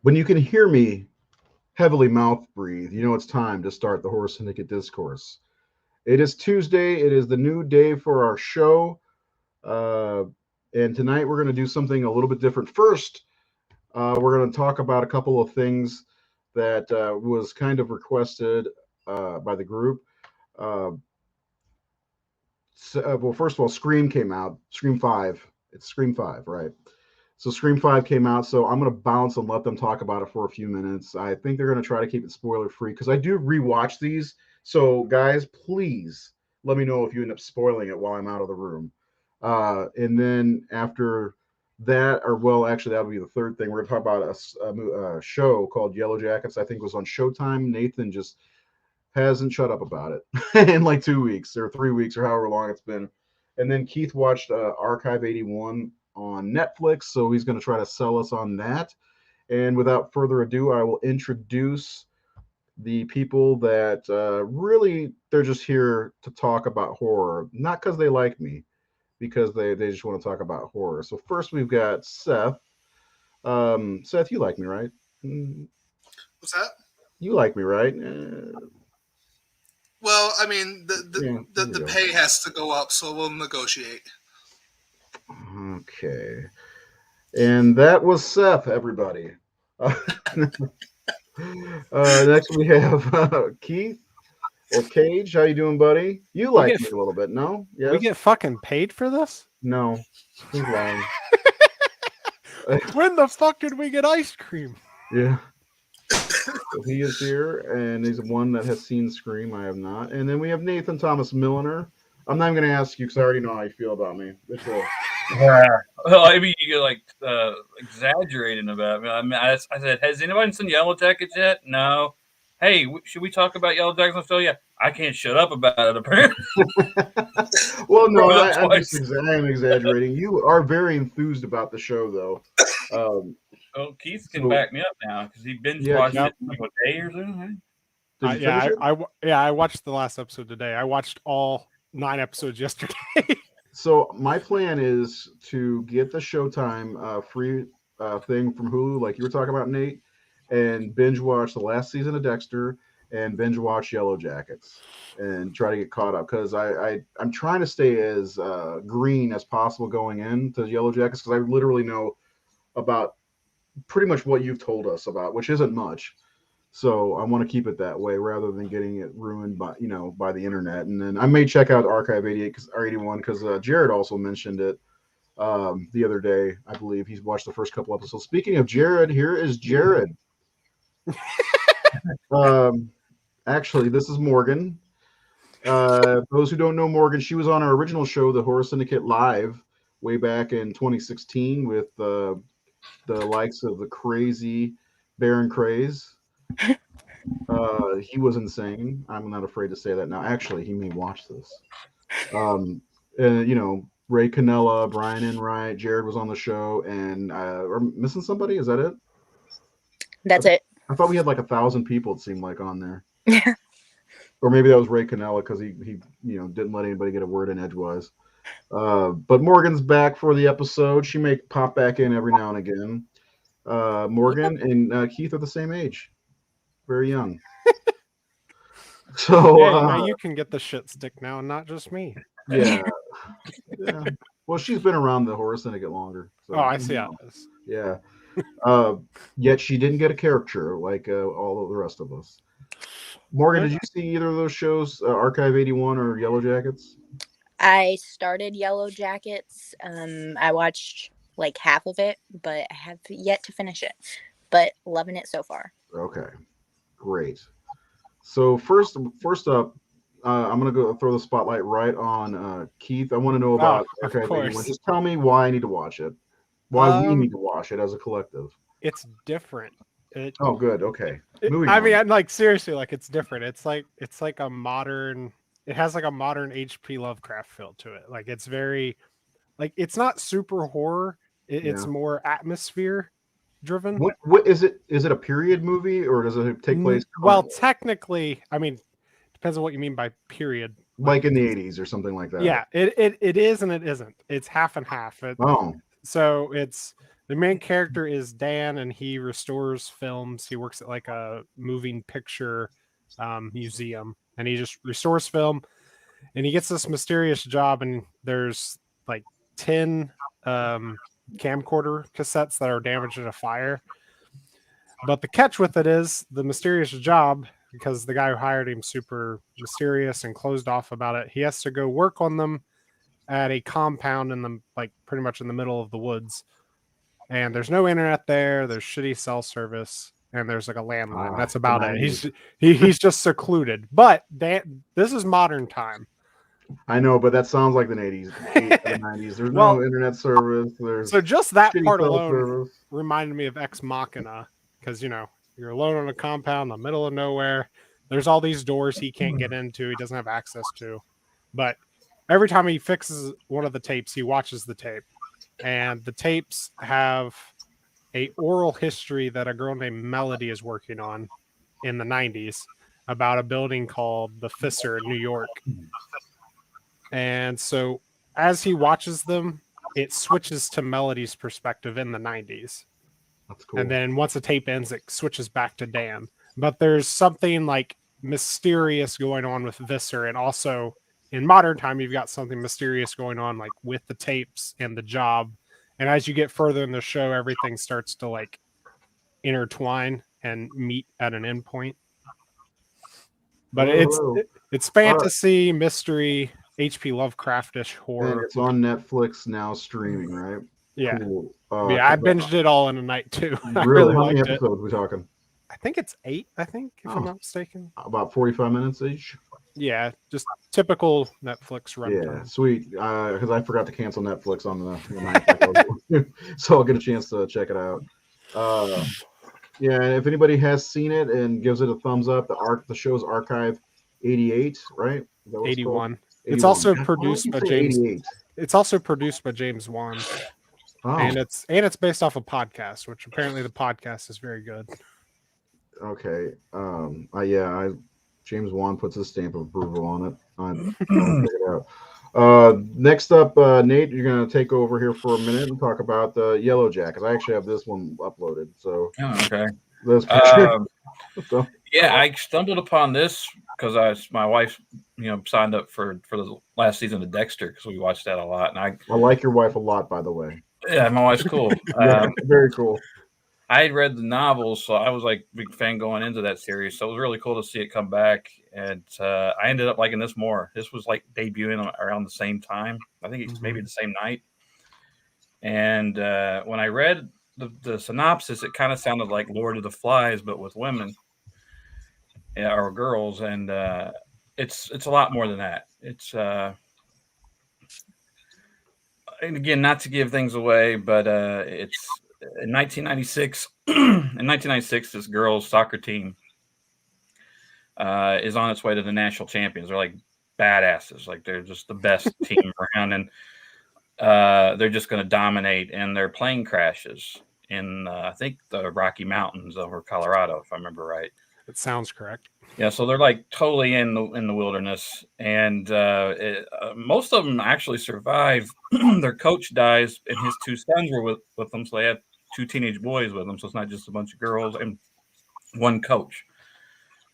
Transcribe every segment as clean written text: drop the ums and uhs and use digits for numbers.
When you can hear me heavily mouth breathe, you know it's time to start the Horror Syndicate Discourse. It is Tuesday. It is the new day for our show. Uh, and tonight we're going to do something a little bit different. First, we're going to talk about a couple of things that was kind of requested by the group. Uh, well, first of all, Scream came out. Scream 5. It's Scream 5, right? So Scream 5 came out, so I'm going to bounce and let them talk about it for a few minutes. I think they're going to try to keep it spoiler free because I do rewatch these. So, guys, please let me know if you end up spoiling it while I'm out of the room. And then after that, or well, actually, that'll be the third thing. We're going to talk about a show called Yellowjackets. I think it was on Showtime. Nathan just hasn't shut up about it in like 2 weeks or 3 weeks or however long it's been. And then Keith watched Archive 81 on Netflix, so he's going to try to sell us on that. And without further ado, I will introduce the people that really they're just here to talk about horror, not because they like me, because they just want to talk about horror. So first we've got Seth. Seth, you like me, right? What's that? You like me, right? Well, I mean, the Yeah, the, there the, we the go. pay has to go up, so we'll negotiate. Okay. And that was Seth, everybody. Next we have Keith or Cage. How you doing, buddy? You We like get me a little bit, no? we Yes? get fucking paid for this? No. He's lying. When the fuck did we get ice cream? Yeah. So he is here, and he's one that has seen Scream. I have not. And then we have Nathan Thomas Milliner. I'm not even going to ask you because I already know how you feel about me. It's a, Well, I mean, you get like exaggerating about me. I said, has anybody seen Yellow Jackets yet? No. Hey, should we talk about Yellow Jackets on Australia? I can't shut up about it. Apparently, well, no, brought it up I'm just twice. I am exaggerating. You are very enthused about the show, though. Well, Keith can So back me up now because he binge yeah, watched Keith, it in like a day or something. did you finish it? I watched the last episode today. I watched all 9 episodes yesterday. So my plan is to get the Showtime free thing from Hulu, like you were talking about, Nate, and binge watch the last season of Dexter and binge watch Yellow Jackets and try to get caught up because I'm trying to stay as green as possible going into Yellow Jackets because I literally know about pretty much what you've told us about, which isn't much. So I want to keep it that way rather than getting it ruined by the internet. And then I may check out Archive 88 or 81 because Jared also mentioned it the other day. I believe he's watched the first couple episodes. Speaking of Jared, here is Jared. um, Actually, this is Morgan. Those who don't know Morgan, she was on our original show, The Horror Syndicate Live, way back in 2016 with the likes of the crazy Baron Craze. He was insane. I'm not afraid to say that now. Actually, he may watch this. Ray Canella, Brian Enright, Jared was on the show, and we're missing somebody. Is that it? That's it. I thought we had like 1,000 people. It seemed like on there, or maybe that was Ray Canella because he didn't let anybody get a word in edgewise. But Morgan's back for the episode. She may pop back in every now and again. Morgan and Keith are the same age, very young. So Now you can get the shit stick now, and not just me. yeah. Yeah. Well, she's been around the Horror Syndicate longer. So, I see how it is. Yeah. Yet she didn't get a caricature like all of the rest of us. Morgan, did you see either of those shows, Archive 81 or Yellow Jackets? I started Yellowjackets. I watched like half of it, but I have yet to finish it. But loving it so far. Okay. Great. So first up, I'm gonna go throw the spotlight right on Keith. I want to know about Archive 81. Just tell me why I need to watch it. Why we need to watch it as a collective. It's different. Oh, good. Okay. I'm like seriously, like it's different. It's like a modern. It has like a modern H.P. Lovecraft feel to it. Like it's very, like it's not super horror. It's more atmosphere driven. What is it? Is it a period movie or does it take place? Well, technically, I mean, depends on what you mean by period. Like in the 80s or something like that. Yeah, it is and it isn't. It's half and half. So it's The main character is Dan, and he restores films. He works at like a moving picture museum, and he just restores film. And he gets this mysterious job, and there's like 10 camcorder cassettes that are damaged in a fire. But the catch with it is the mysterious job, because the guy who hired him super mysterious and closed off about it. He has to go work on them at a compound in the like pretty much in the middle of the woods. And there's no internet there. There's shitty cell service, and there's like a landline. That's about it. He's just secluded. But this is modern time. I know, but that sounds like the 80s, the 90s. There's no internet service. So just that part alone reminded me of Ex Machina, because you're alone on a compound in the middle of nowhere. There's all these doors he can't get into. He doesn't have access to. But every time he fixes one of the tapes, he watches the tape. And the tapes have a oral history that a girl named Melody is working on in the 90s about a building called the Fisser in New York. And so as he watches them, it switches to Melody's perspective in the 90s. That's cool. And then once the tape ends, it switches back to Dan. But there's something like mysterious going on with Visser, and also in modern time, you've got something mysterious going on like with the tapes and the job. And as you get further in the show, everything starts to like intertwine and meet at an end point. But it's fantasy, mystery, H.P. Lovecraftish horror. And it's on Netflix now streaming, right? Yeah. Cool. I binged it all in a night too. Really? How many episodes are we talking? I think it's 8, if I'm not mistaken. About 45 minutes each? Yeah, just typical Netflix runtime. Yeah, sweet. Because I forgot to cancel Netflix on the night, so I'll get a chance to check it out. Yeah, and if anybody has seen it and gives it a thumbs up, the show's Archive 88, right? 81. It's also produced by James. 88. It's also produced by James Wan. Oh. And it's based off a podcast, which apparently the podcast is very good. Okay. James Wan puts his stamp of approval on it. I'll check it out. Next up, Nate, you're going to take over here for a minute and talk about the Yellowjackets. I actually have this one uploaded. So okay. So. Yeah, I stumbled upon this because my wife, signed up for the last season of Dexter because we watched that a lot. And I like your wife a lot, by the way. Yeah, my wife's cool. Very cool. I had read the novels, so I was like a big fan going into that series. So it was really cool to see it come back. And I ended up liking this more. This was like debuting around the same time. I think it's maybe the same night. And when I read the synopsis, it kind of sounded like Lord of the Flies, but with women or girls. And it's a lot more than that. It's and again, not to give things away, but it's in 1996. In 1996, this girls' soccer team is on its way to the national champions. They're like badasses, like they're just the best team around, and they're just going to dominate. And their plane crashes in I think the Rocky Mountains over Colorado, if I remember right. It sounds correct. Yeah, so they're like totally in the wilderness, and most of them actually survive. Their coach dies, and his 2 sons were with them, so they have 2 teenage boys with them. So it's not just a bunch of girls and one coach,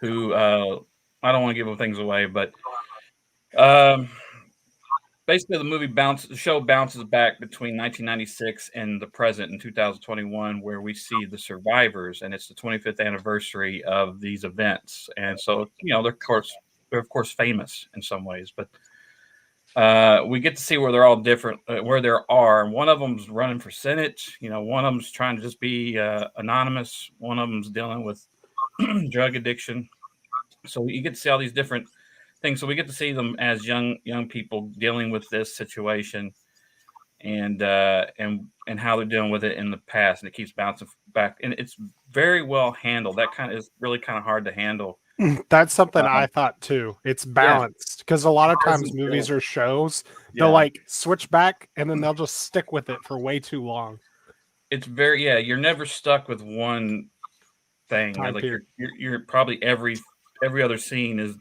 who I don't want to give things away, but basically the show bounces back between 1996 and the present in 2021, where we see the survivors, and it's the 25th anniversary of these events. And so, they're of course famous in some ways, but we get to see where they're all different, where they are. And one of them's running for Senate. One of them's trying to just be anonymous. One of them's dealing with drug addiction. So you get to see all these different things. So we get to see them as young people dealing with this situation, and how they're dealing with it in the past, and it keeps bouncing back, and it's very well handled. That is really kind of hard to handle. That's something I thought too. It's balanced, because a lot of times movies or shows, they'll like switch back and then they'll just stick with it for way too long. It's very you're never stuck with one thing. Like you're probably every other scene is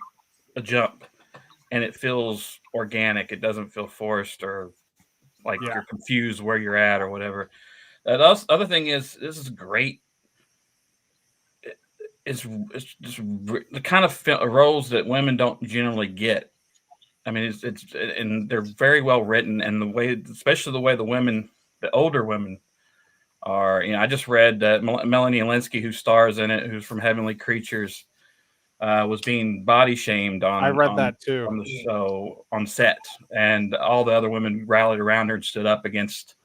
a jump, and it feels organic. It doesn't feel forced or like you're confused where you're at or whatever. Other thing is, this is great. It's just the kind of roles that women don't generally get. I mean, and they're very well written, and the way, especially the way the older women are. I just read that Melanie Linsky, who stars in it, who's from Heavenly Creatures, was being body shamed I read that too on the show on set, and all the other women rallied around her and stood up against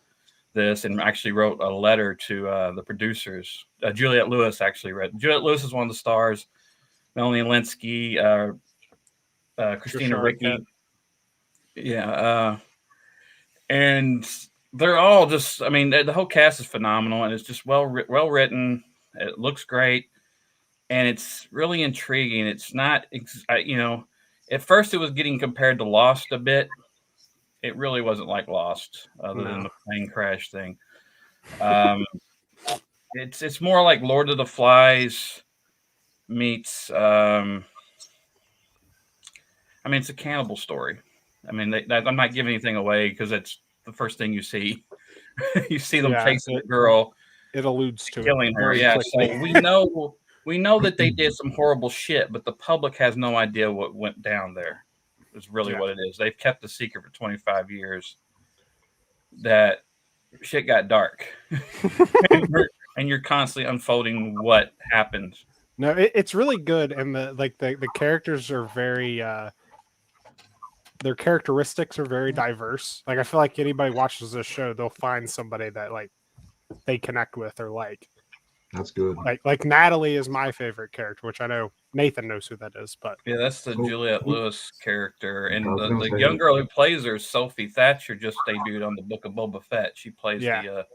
this, and actually wrote a letter to the producers. Juliette Lewis actually read. Juliette Lewis is one of the stars. Melanie Linsky, Christina Ricci. Yeah. And they're all just, I mean, the whole cast is phenomenal, and it's just well written. It looks great, and it's really intriguing. It's not, at first it was getting compared to Lost a bit. It really wasn't like Lost, other than the plane crash thing. It's more like Lord of the Flies meets. It's a cannibal story. I mean, I'm not giving anything away because it's the first thing you see. You see them chasing the girl. It alludes to killing her. Yeah, so we know that they did some horrible shit, but the public has no idea what went down there. Is really what it is. They've kept the secret for 25 years. That shit got dark, and you're constantly unfolding what happened. No, it's really good, and the characters are very. Their characteristics are very diverse. Like, I feel like anybody watches this show, they'll find somebody that like they connect with or like. That's good. Like Natalie is my favorite character, which I know Nathan knows who that is. But yeah, that's the Juliette Lewis character, and the young girl who plays her, Sophie Thatcher, just debuted on the Book of Boba Fett. She plays the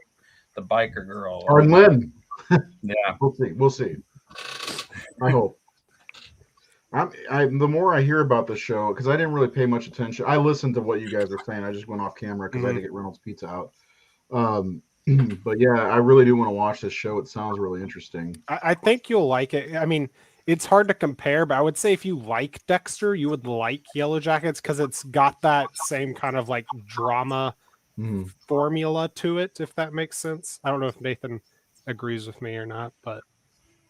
biker girl. Arden Lynn. Yeah, we'll see. I hope. The more I hear about the show, because I didn't really pay much attention. I listened to what you guys are saying. I just went off camera because I had to get Reynolds Pizza out. But yeah, I really do want to watch this show. It sounds really interesting. I think you'll like it. I mean, it's hard to compare, but I would say if you like Dexter, you would like Yellowjackets because it's got that same kind of like drama formula to it, if that makes sense. I don't know if Nathan agrees with me or not, but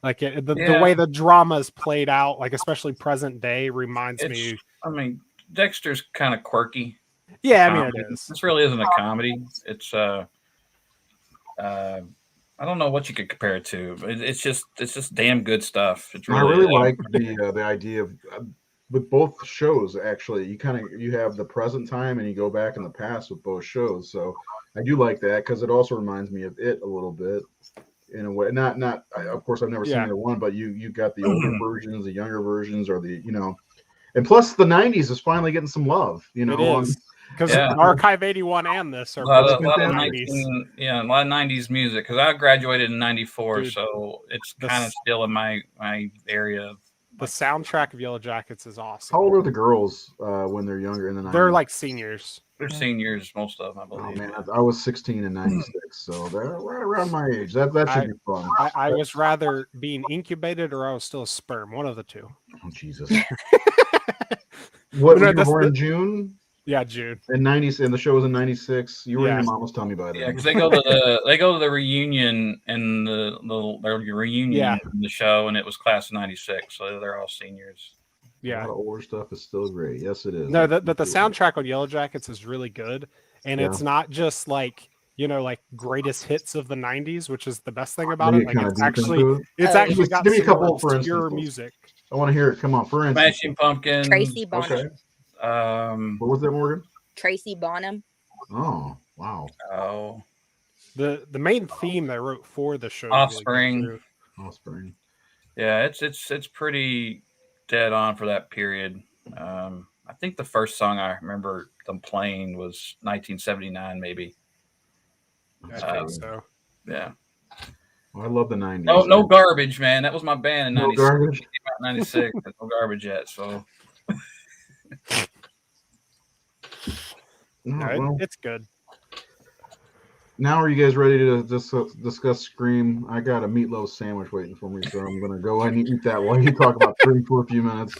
like the way the drama is played out, like especially present day, reminds me. I mean, Dexter's kind of quirky. Yeah, I mean, it is. This really isn't a comedy. It's I don't know what you could compare it to. But it's just damn good stuff. It's really, I really like the idea of with both shows. Actually, you have the present time and you go back in the past with both shows. So I do like that because it also reminds me of It a little bit in a way. Not of course I've never seen either one, but you got the older versions, the younger versions, or and plus the '90s is finally getting some love. It is. Because Archive 81 and this are a lot of 90s. A lot of 90s music. Because I graduated in '94, so it's kind of still in my area. The soundtrack of Yellowjackets is awesome. How old are the girls when they're younger in the 90s? They're like seniors. They're seniors, most of them, I believe. Oh man, I was 16 in '96, so they're right around my age. That should be fun. I was rather being incubated or I was still a sperm. One of the two. Oh Jesus! What? You were born in June? Yeah, June. In '90s, and the show was in '96. You were in your mom was telling me about it. Yeah, because they go to the reunion and their reunion in the show, and it was class of '96, so they're all seniors. Yeah, a lot of older stuff is still great. Yes, it is. No, but the soundtrack on Yellowjackets is really good, and it's not just like greatest hits of the '90s, which is the best thing about it. Like it's actually got give me a couple for obscure music. I want to hear it. Come on, for instance, Smashing Pumpkins, Tracy Bonham. Okay. What was that, Morgan? Tracy Bonham. Oh, wow. Oh, the main theme they wrote for the show. Offspring. Offspring. Yeah, it's pretty dead on for that period. I think the first song I remember them playing was 1979, maybe. I think so. Yeah. Well, I love the '90s. No Garbage, man. That was my band in '96. No Garbage. 96. No Garbage yet. So. It's good. Now, are you guys ready to discuss Scream? I got a meatloaf sandwich waiting for me, so I'm gonna go and eat that while you talk about Scream for a few minutes.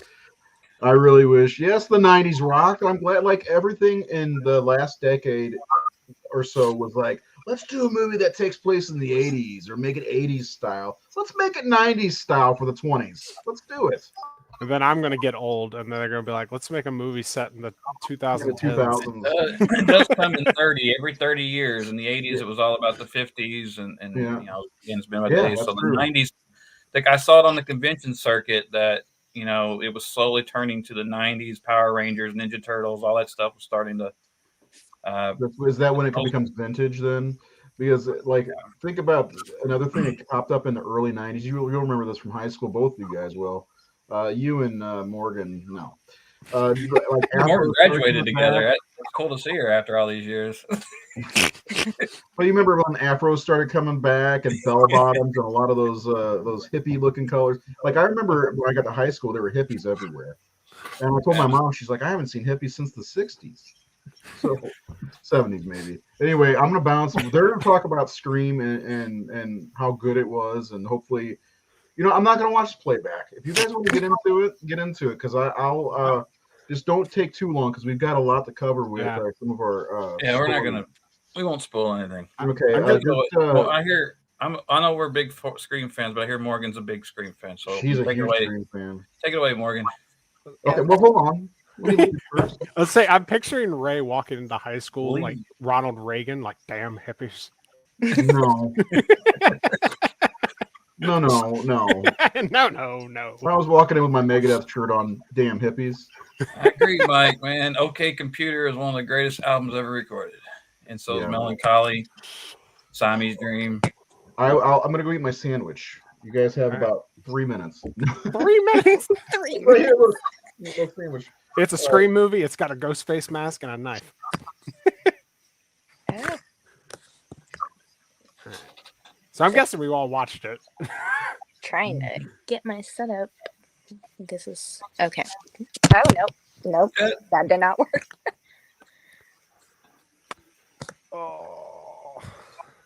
I really wish. Yes, the '90s rocked. I'm glad. Like everything in the last decade or so was like, let's do a movie that takes place in the 80s or make it 80s style. Let's make it 90s style for the 20s. Let's do it. And then I'm gonna get old, and then they're gonna be like, "Let's make a movie set in the 2010s." 2000s. It does come in every 30 years. In the 80s, it was all about the 50s, and Yeah. you know, again, it's been about Yeah, days. that's So the true. 90s, like I saw it on the convention circuit that you know it was slowly turning to the 90s. Power Rangers, Ninja Turtles, all that stuff was starting to. Is that when it becomes vintage then? Because like think about another thing that popped up in the early 90s. You'll remember this from high school, both of you guys will. You and Morgan, no. Like Morgan Afro graduated started coming together. back. It's cool to see her after all these years. Well, you remember when Afros started coming back and bell bottoms and a lot of those hippie looking colors. Like I remember when I got to high school, there were hippies everywhere. And I told my mom, she's like, I haven't seen hippies since the 60s. So 70s maybe. Anyway, I'm gonna bounce. They're gonna talk about Scream and how good it was, and hopefully, you know, I'm not gonna watch playback. If you guys want to get into it, because I'll just don't take too long because we've got a lot to cover with some of our. We're not gonna. We won't spoil anything. Okay. I know we're big Scream fans, but I hear Morgan's a big Scream fan. So she's a huge Scream fan. Take it away, Morgan. Okay. Well, hold on. Let's say I'm picturing Ray walking into high school like Ronald Reagan, like damn hippies. No. No. No. I was walking in with my Megadeth shirt on. Damn hippies. I agree, Mike. Man, OK Computer is one of the greatest albums ever recorded, and so is Melancholy, Siamese Dream. I'm gonna go eat my sandwich. You guys have about 3 minutes. 3 minutes. 3 Right here, minutes. look, sandwich. It's a Scream movie. It's got a ghost face mask and a knife. So I'm guessing we all watched it. Trying to get my setup. This is okay. Oh nope, that did not work. Oh,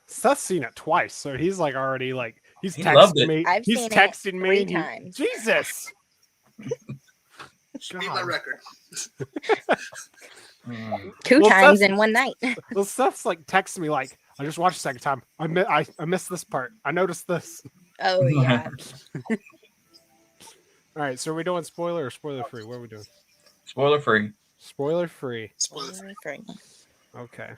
Seth's seen it twice, so he's like already like he's He loved texting it. me. I've He's seen it texting me. 3 times. Jesus. Beat my record. 2 Well, times Seth- in one night. Well, Seth's like texting me like, I just watched the second time. I missed this part. I noticed this. Oh yeah. All right, so are we doing spoiler or spoiler free? What are we doing? Spoiler free. Spoiler free. Spoiler free. Okay.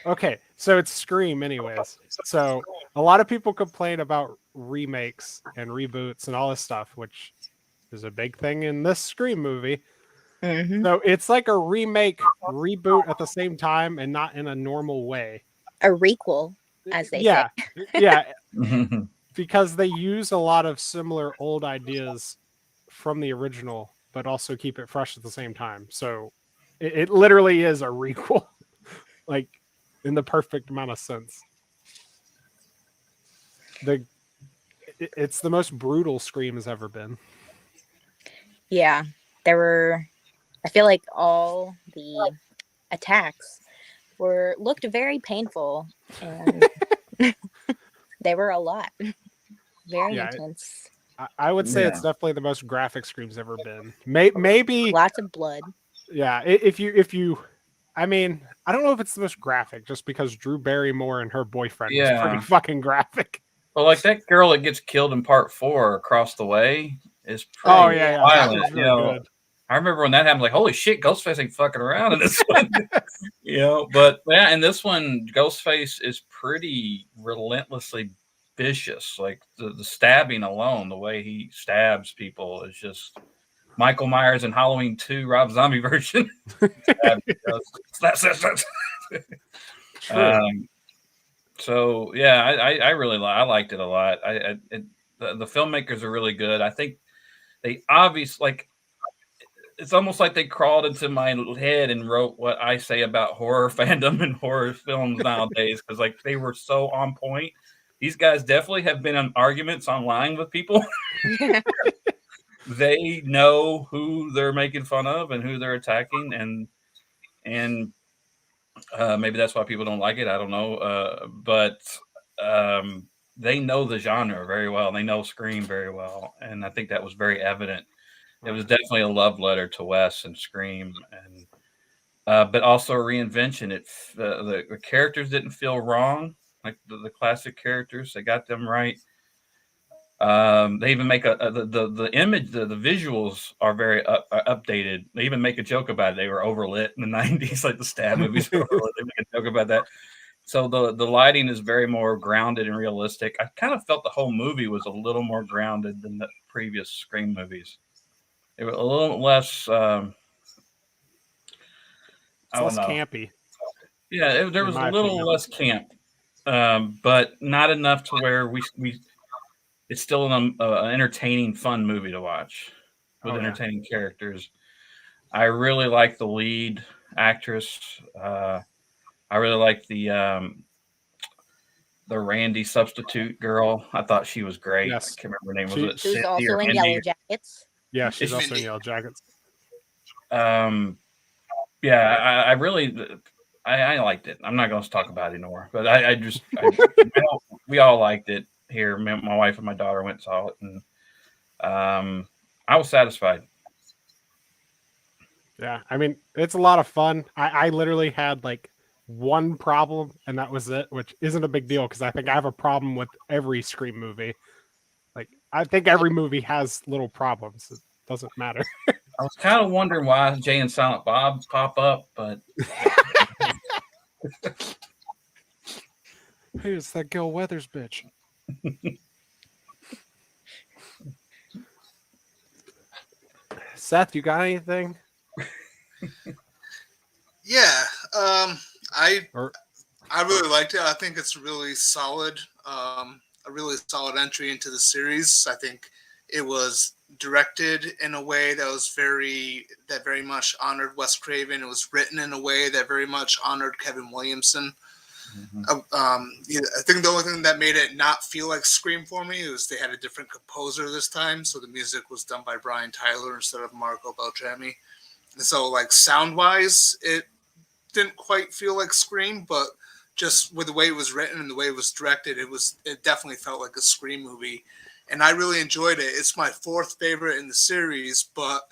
Okay, so it's Scream anyways. So a lot of people complain about remakes and reboots and all this stuff, which is a big thing in this Scream movie. Mm-hmm. So it's like a remake, reboot at the same time and not in a normal way. A requel, as they Yeah. say. Yeah. Because they use a lot of similar old ideas from the original, but also keep it fresh at the same time. So it literally is a requel, like in the perfect amount of sense. It's the most brutal Scream has ever been. Yeah, I feel like all the attacks looked very painful, and they were a lot. Very intense. I would say it's definitely the most graphic Scream's ever been. Maybe lots of blood. Yeah, if you, I mean, I don't know if it's the most graphic, just because Drew Barrymore and her boyfriend was pretty fucking graphic. Well, like that girl that gets killed in part 4 across the way is pretty violent. Really good. I remember when that happened, like, holy shit, Ghostface ain't fucking around in this one. But yeah, in this one, Ghostface is pretty relentlessly vicious. Like the stabbing alone, the way he stabs people is just Michael Myers in Halloween 2, Rob Zombie version. So yeah, I really liked it a lot. The filmmakers are really good. I think they obviously it's almost like they crawled into my head and wrote what I say about horror fandom and horror films nowadays, because like they were so on point. These guys definitely have been in arguments online with people. They know who they're making fun of and who they're attacking, and maybe that's why people don't like it. I don't know, but they know the genre very well. They know Scream very well, and I think that was very evident. It was definitely a love letter to Wes and Scream, but also a reinvention. The characters didn't feel wrong, like the classic characters. They got them right. They even make the image, the visuals are very updated. They even make a joke about it. They were overlit in the 90s, like the Stab movies were overlit. They make a joke about that. So the lighting is very more grounded and realistic. I kind of felt the whole movie was a little more grounded than the previous Scream movies. It was a little less. It's less campy. Yeah, there was a little less camp, but not enough to where we. It's still an entertaining, fun movie to watch with entertaining characters. I really like the lead actress. I really like the Randy substitute girl. I thought she was great. Yes. I can't remember her name. Was it Who's Cindy also or in Mindy? Yellowjackets. Yeah, she's also in Yellowjackets. Yeah, I really I liked it. I'm not going to talk about it anymore, but we all liked it here. My wife and my daughter went and saw it, and I was satisfied. Yeah, I mean, it's a lot of fun. I literally had like one problem, and that was it, which isn't a big deal because I think I have a problem with every Scream movie. Like, I think every movie has little problems. It doesn't matter. I was kind of wondering why Jay and Silent Bob pop up, but hey, it's that Gil Weathers bitch. Seth, you got anything? Yeah, I really liked it. I think it's really solid. A really solid entry into the series. I think it was directed in a way that very much honored Wes Craven. It was written in a way that very much honored Kevin Williamson. I think the only thing that made it not feel like Scream for me was they had a different composer this time, so the music was done by Brian Tyler instead of Marco Beltrami. And so, like, sound-wise, it didn't quite feel like Scream, but just with the way it was written and the way it was directed, it definitely felt like a Scream movie. And I really enjoyed it. It's my fourth favorite in the series, but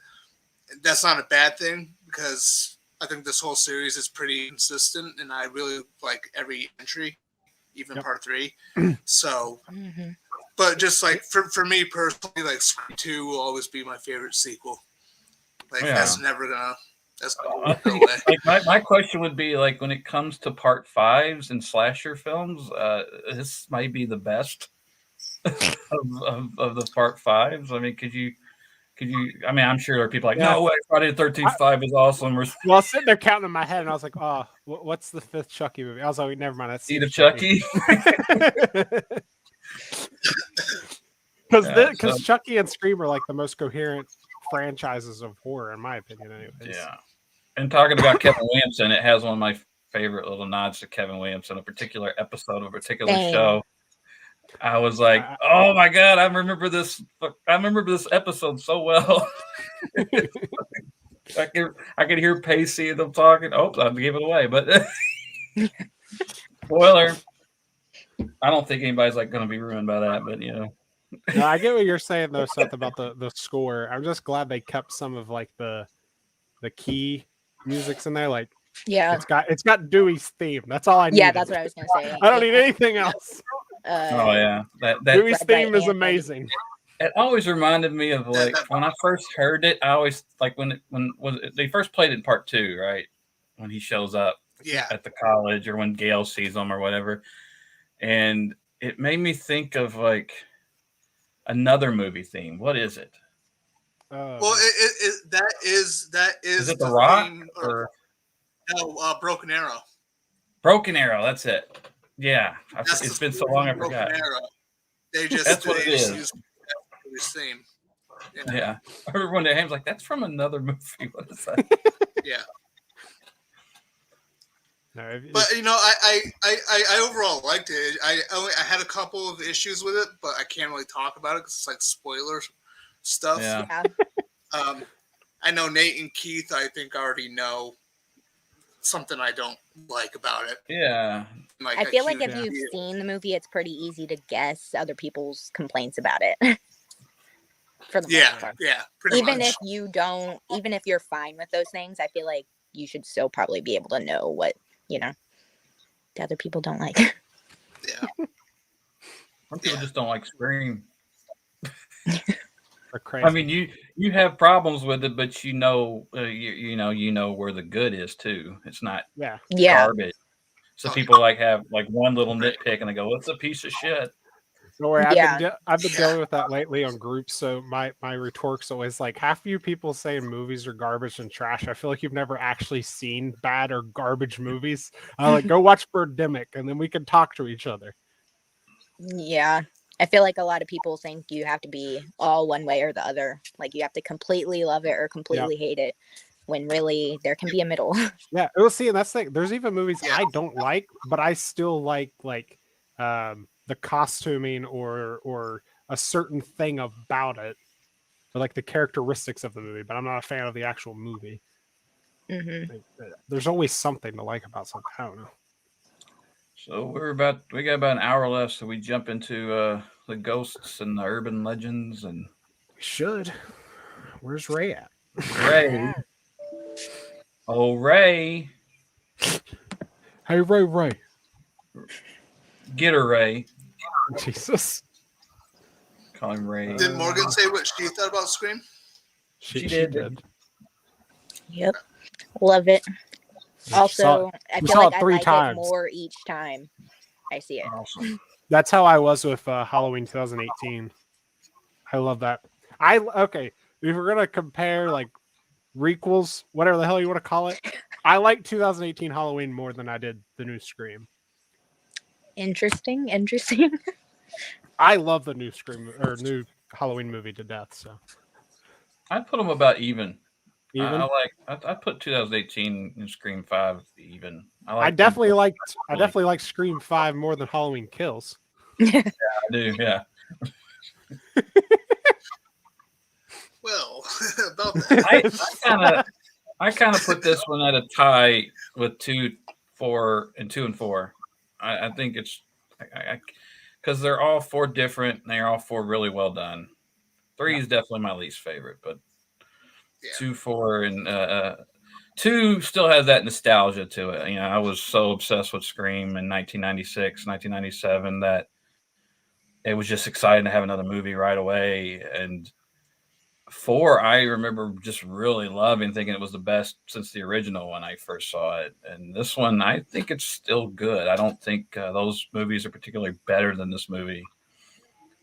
that's not a bad thing because I think this whole series is pretty consistent, and I really like every entry, even part 3. So, but just like for me personally, like Scream 2 will always be my favorite sequel. Like that's never gonna go away. Like my question would be, like, when it comes to part 5s and slasher films, this might be the best of the part 5s. I mean, could you? I mean, I'm sure there are people like, no way, Friday the 13th 5 is awesome. Well, I was sitting there counting in my head, and I was like, oh, what's the 5th Chucky movie? I was like, never mind. That's Seed of Chucky. Because Chucky and Scream are like the most coherent franchises of horror, in my opinion, anyways. Yeah. And talking about Kevin Williamson, it has one of my favorite little nods to Kevin Williamson, a particular episode of a particular show. I was like, oh my God, I remember this episode so well. I could hear Pacey and them talking. Oh, I gave it away, but spoiler. I don't think anybody's like going to be ruined by that, but you know. No, I get what you're saying though, Seth, about the score. I'm just glad they kept some of like the key musics in there. Like, it's got Dewey's theme. That's all I need. Yeah, that's what I was gonna say. I don't need anything else. Oh yeah, that Dewey's theme is amazing. It always reminded me of, like, when I first heard it. I always, like, when they first played it in part 2, right? When he shows up at the college, or when Gail sees him or whatever, and it made me think of like another movie theme. What is it? Well, that is it The Rock theme, or no? Broken Arrow. Broken Arrow. That's it. Yeah, it's been so long I forgot. Arrow. They just that's what it is. Used this theme. Yeah. I remember one day I was like, "That's from another movie." What is that? Yeah. No, but you know, I overall liked it. I had a couple of issues with it, but I can't really talk about it because it's like spoiler stuff. Yeah. I know Nate and Keith, I think, already know something I don't like about it. Yeah. Like, I feel like if you've seen the movie, it's pretty easy to guess other people's complaints about it. For the most part. Yeah. Even if you don't, even if you're fine with those things, I feel like you should still probably be able to know what, the other people don't like. Yeah. Some people just don't like Scream. Crazy. I mean, you have problems with it, but you know where the good is too. It's not garbage. So people have one little nitpick and they go, "What's a piece of shit?" Don't worry, I've been dealing with that lately on groups. So my retort's always like, half of you people saying movies are garbage and trash. I feel like you've never actually seen bad or garbage movies. I like go watch Birdemic, and then we can talk to each other. Yeah, I feel like a lot of people think you have to be all one way or the other. Like you have to completely love it or completely hate it, when really there can be a middle. Yeah, we'll see. And that's the thing. There's even movies I don't like, but I still like the costuming or a certain thing about it, or like the characteristics of the movie. But I'm not a fan of the actual movie. Mm-hmm. There's always something to like about something. I don't know. So we got about an hour left, so we jump into the ghosts and the urban legends, and we should. Where's Ray at? Ray. Oh, Ray. Hey, Ray. Get her, Ray. Jesus. Call him Ray. Did Morgan say what she thought about Scream? She did. Yep. Love it. Also, I feel like I like it more each time I see it. Awesome. That's how I was with Halloween 2018. I love that. Okay, if we're gonna compare like requels, whatever the hell you want to call it, I like 2018 Halloween more than I did the new Scream. Interesting. I love the new Scream or new Halloween movie to death. So I'd put them about even. Even? I put 2018 and Scream 5 even. I definitely like Scream 5 more than Halloween Kills. Yeah, I do. Yeah. Well, about that. I kind of put this one at a tie with 2, 4, and 2 and 4. I think it's because they're all 4 different and they're all 4 really well done. 3 is definitely my least favorite, but 2, 4, and 2 still has that nostalgia to it. I was so obsessed with Scream in 1996, 1997 that it was just exciting to have another movie right away. And 4, I remember just really loving, thinking it was the best since the original when I first saw it. And this one, I think it's still good. I don't think those movies are particularly better than this movie.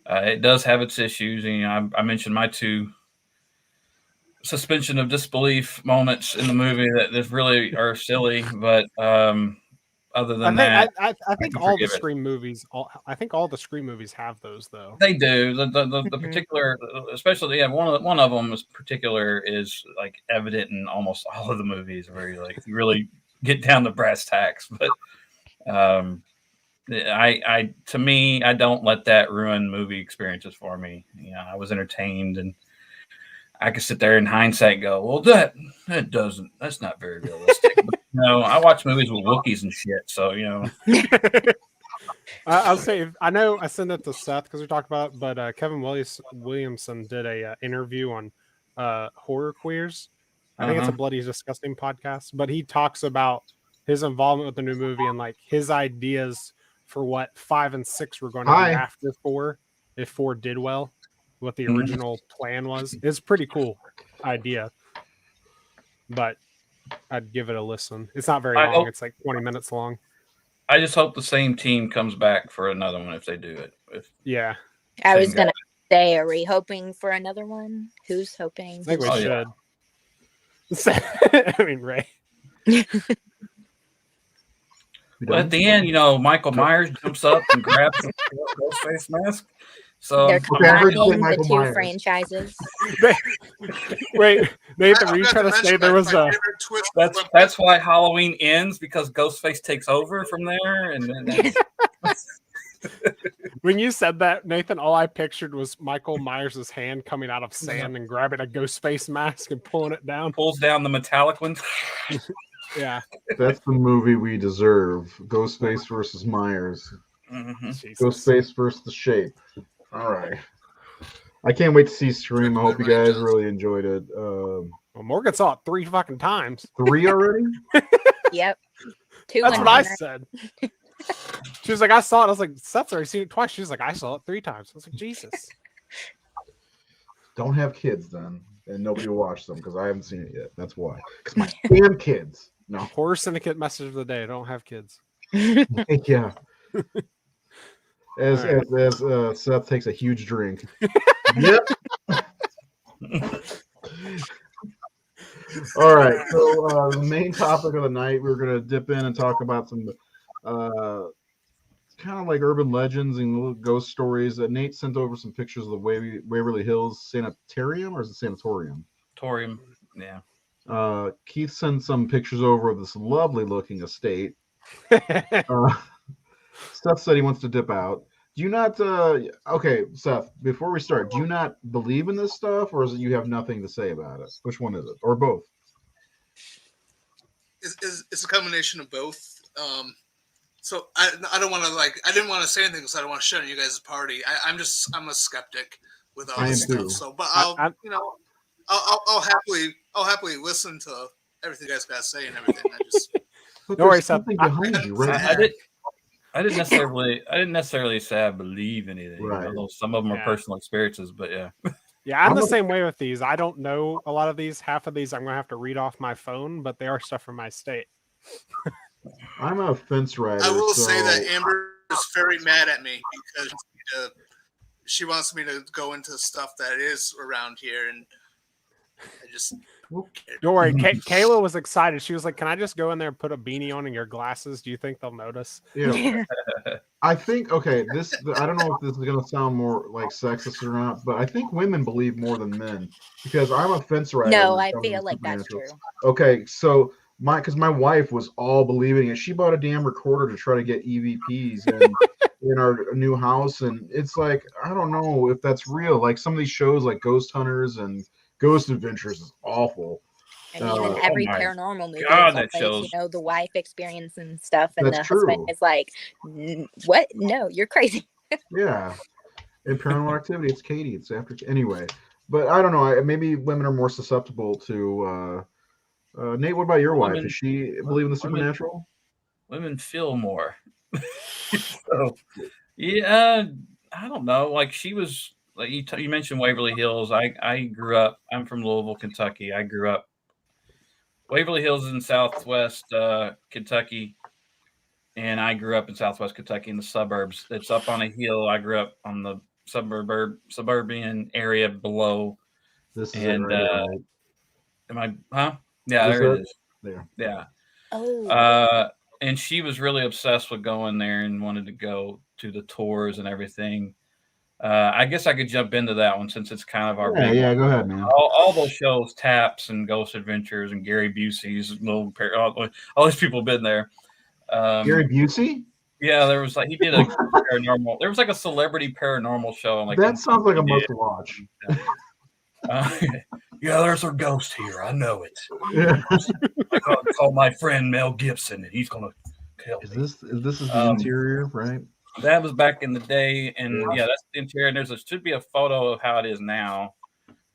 It does have its issues. I mentioned my 2 suspension of disbelief moments in the movie that really are silly, but other than that, I think all the Scream movies. I think all the Scream movies have those, though. They do. The particular, especially one of them is particular is like evident in almost all of the movies, where you really get down to brass tacks. But to me, I don't let that ruin movie experiences for me. I was entertained, and I could sit there in hindsight and go, well, that's not very realistic. But, I watch movies with Wookiees and shit, so I'll say I know I sent it to Seth because we talked about it, but Kevin Williamson did a interview on horror queers. I think it's a Bloody Disgusting podcast, but he talks about his involvement with the new movie and like his ideas for what 5 and 6 were going to be after 4 if 4 did well. What the original plan was. It's a pretty cool idea, but I'd give it a listen. It's not very long. It's like 20 minutes long. I just hope the same team comes back for another one if they do it. I was going to say, are we hoping for another one? Who's hoping? I think we should. Yeah. I mean, Ray. Well, at the end, Michael Myers jumps up and grabs the Ghostface mask. So they're combining the 2 franchises. Wait, Nathan, were you trying to say there was a? That's why Halloween ends, because Ghostface takes over from there, and then. When you said that, Nathan, all I pictured was Michael Myers' hand coming out of sand and grabbing a Ghostface mask and pulling it down. Pulls down the metallic one. Yeah, that's the movie we deserve. Ghostface versus Myers. Mm-hmm. Ghostface versus the Shape. All right. I can't wait to see Scream. I hope you guys really enjoyed it. Well, Morgan saw it 3 fucking times. 3 already? Yep. 2 That's one what I night. said. She was like, I saw it. I was like, Seth's already seen it twice. She was like, I saw it 3 times. I was like, Jesus. Don't have kids then, and nobody will watch them because I haven't seen it yet. That's why. Because my damn kids. No. Horror Syndicate message of the day. Don't have kids. Yeah. As All Seth takes a huge drink. Yep. All right. So the main topic of the night, we're gonna dip in and talk about some kind of like urban legends and little ghost stories. Nate sent over some pictures of the Waverly Hills Sanitarium, or is it Sanatorium? Torium. Yeah. Keith sent some pictures over of this lovely looking estate. Seth said he wants to dip out. Do you not? Okay, Seth. Before we start, do you not believe in this stuff, or is it you have nothing to say about it? Which one is it, or both? It's a combination of both. So I don't want to I didn't want to say anything because I don't want to shut on you guys' party. I'm a skeptic with all this stuff. So, but I'll happily listen to everything you guys got to say and everything. But don't worry, there's Seth. something behind you, right? I didn't necessarily say I believe anything. Right. Although some of them are personal experiences, but yeah. Yeah, I'm the same way with these. I don't know a lot of these. Half of these I'm going to have to read off my phone, but they are stuff from my state. I'm a fence rider. I will say that Amber is very mad at me because she wants me to go into stuff that is around here, and I just don't worry. Kayla was excited. She was like, "Can I just go in there and put a beanie on and your glasses? Do you think they'll notice?" Yeah. I think I don't know if this is going to sound more like sexist or not, but I think women believe more than men because I'm a fence rider. No, I feel like that's true. Okay, so because my wife was all believing it. She bought a damn recorder to try to get EVPs in our new house, and it's like I don't know if that's real. Like some of these shows, like Ghost Hunters and Ghost Adventures, is awful. And even every paranormal movie, that shows the wife experience and stuff, and that's the true. husband is like, "What? No, you're crazy." Yeah, in Paranormal Activity, it's Katie. It's after anyway. But I don't know. Maybe women are more susceptible to. Nate, what about your wife? Does she believe in the supernatural? Women feel more. So, yeah, I don't know. Like she was, like you mentioned Waverly Hills. I grew up. I'm from Louisville, Kentucky. I grew up. Waverly Hills is in southwest Kentucky, and I grew up in southwest Kentucky in the suburbs. It's up on a hill. I grew up on the suburban area below. This is it right? Am I? Huh? Yeah, there it is. There. Yeah. Oh. And she was really obsessed with going there and wanted to go to the tours and everything. I guess I could jump into that one since it's kind of our big one. Go ahead, man. All those shows, Taps and Ghost Adventures and Gary Busey's all these people have been there. Gary Busey? Yeah, there was he did a paranormal. There was a celebrity paranormal show. That sounds like a must watch. Yeah, there's a ghost here. I know it. Yeah. I call my friend Mel Gibson, and he's gonna kill me. This is the interior, right? That was back in the day, and that's the interior. And should be a photo of how it is now.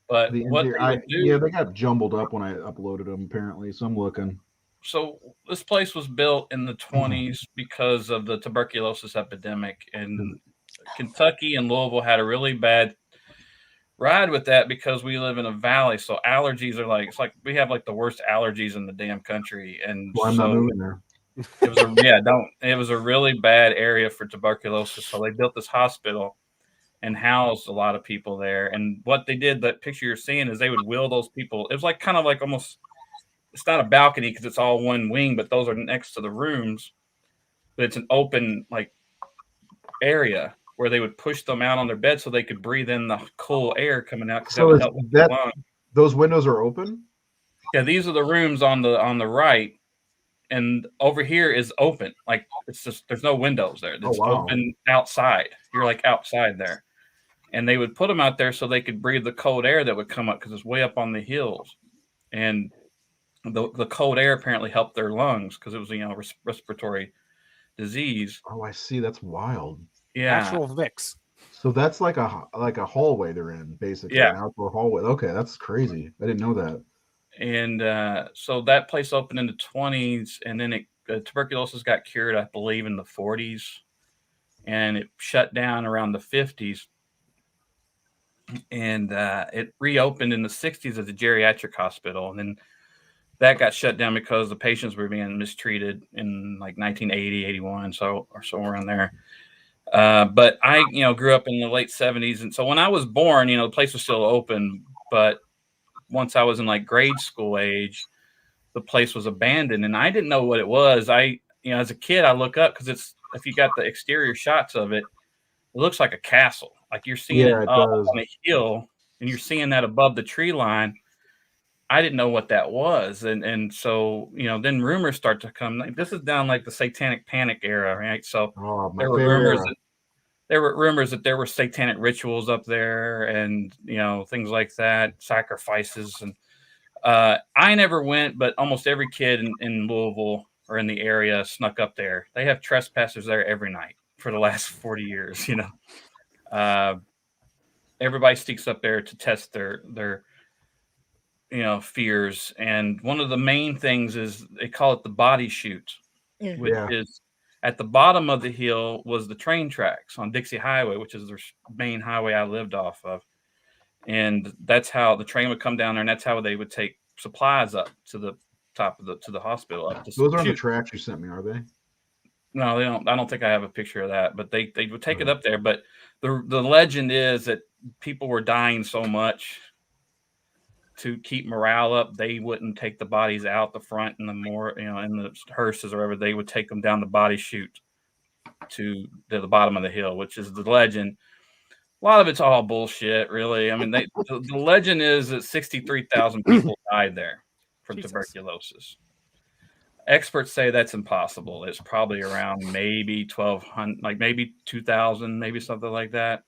But they got jumbled up when I uploaded them apparently. So I'm looking. So this place was built in the 1920s because of the tuberculosis epidemic, and Kentucky and Louisville had a really bad ride with that because we live in a valley, so allergies are it's like we have the worst allergies in the damn country, and I'm not moving there. It was a really bad area for tuberculosis, so they built this hospital and housed a lot of people there. And what they did, that picture you're seeing, is they would wheel those people. It was kind of almost, it's not a balcony because it's all one wing, but those are next to the rooms, but it's an open area where they would push them out on their bed so they could breathe in the cool air coming out. So those windows are open? Yeah, these are the rooms on the right, and over here is open. It's just there's no windows there. It's open outside. You're outside there, and they would put them out there so they could breathe the cold air that would come up because it's way up on the hills, and the cold air apparently helped their lungs because it was respiratory disease. Oh, I see. That's wild. Yeah, actual Vicks. So that's like a hallway they're in, basically. Yeah, an outdoor hallway. Okay, that's crazy. I didn't know that. And so that place opened in the 20s, and then tuberculosis got cured, I believe, in the 40s, and it shut down around the 50s, and it reopened in the 60s as a geriatric hospital, and then that got shut down because the patients were being mistreated in like 1980, 81, so around there. But I, grew up in the late 70s, and so when I was born, the place was still open, but once I was in like grade school age, the place was abandoned, and I didn't know what it was. As a kid, I look up because if you got the exterior shots of it, it looks like a castle. Like you're seeing it Yeah, it up does. on a hill, and you're seeing that above the tree line. I didn't know what that was, and so then rumors start to come. Like, this is down like the Satanic Panic era, right? So Oh, my there were favorite rumors era. that there were satanic rituals up there, and things like that, sacrifices, and I never went, but almost every kid in Louisville or in the area snuck up there. They have trespassers there every night for the last 40 years. Everybody sneaks up there to test their fears, and one of the main things is they call it the body chute, which Yeah. is at the bottom of the hill was the train tracks on Dixie Highway, which is the main highway I lived off of. And that's how the train would come down there, and that's how they would take supplies up to the top of the hospital up to Those aren't the shoot. tracks you sent me, are they? No, they don't. I don't think I have a picture of that, but they would take it up there. But the legend is that people were dying so much, to keep morale up, they wouldn't take the bodies out the front and in the hearses or whatever. They would take them down the body chute to the bottom of the hill, which is the legend. A lot of it's all bullshit, really. I mean, the legend is that 63,000 people died there from tuberculosis. Experts say that's impossible. It's probably around maybe 1,200, like maybe 2,000, maybe something like that.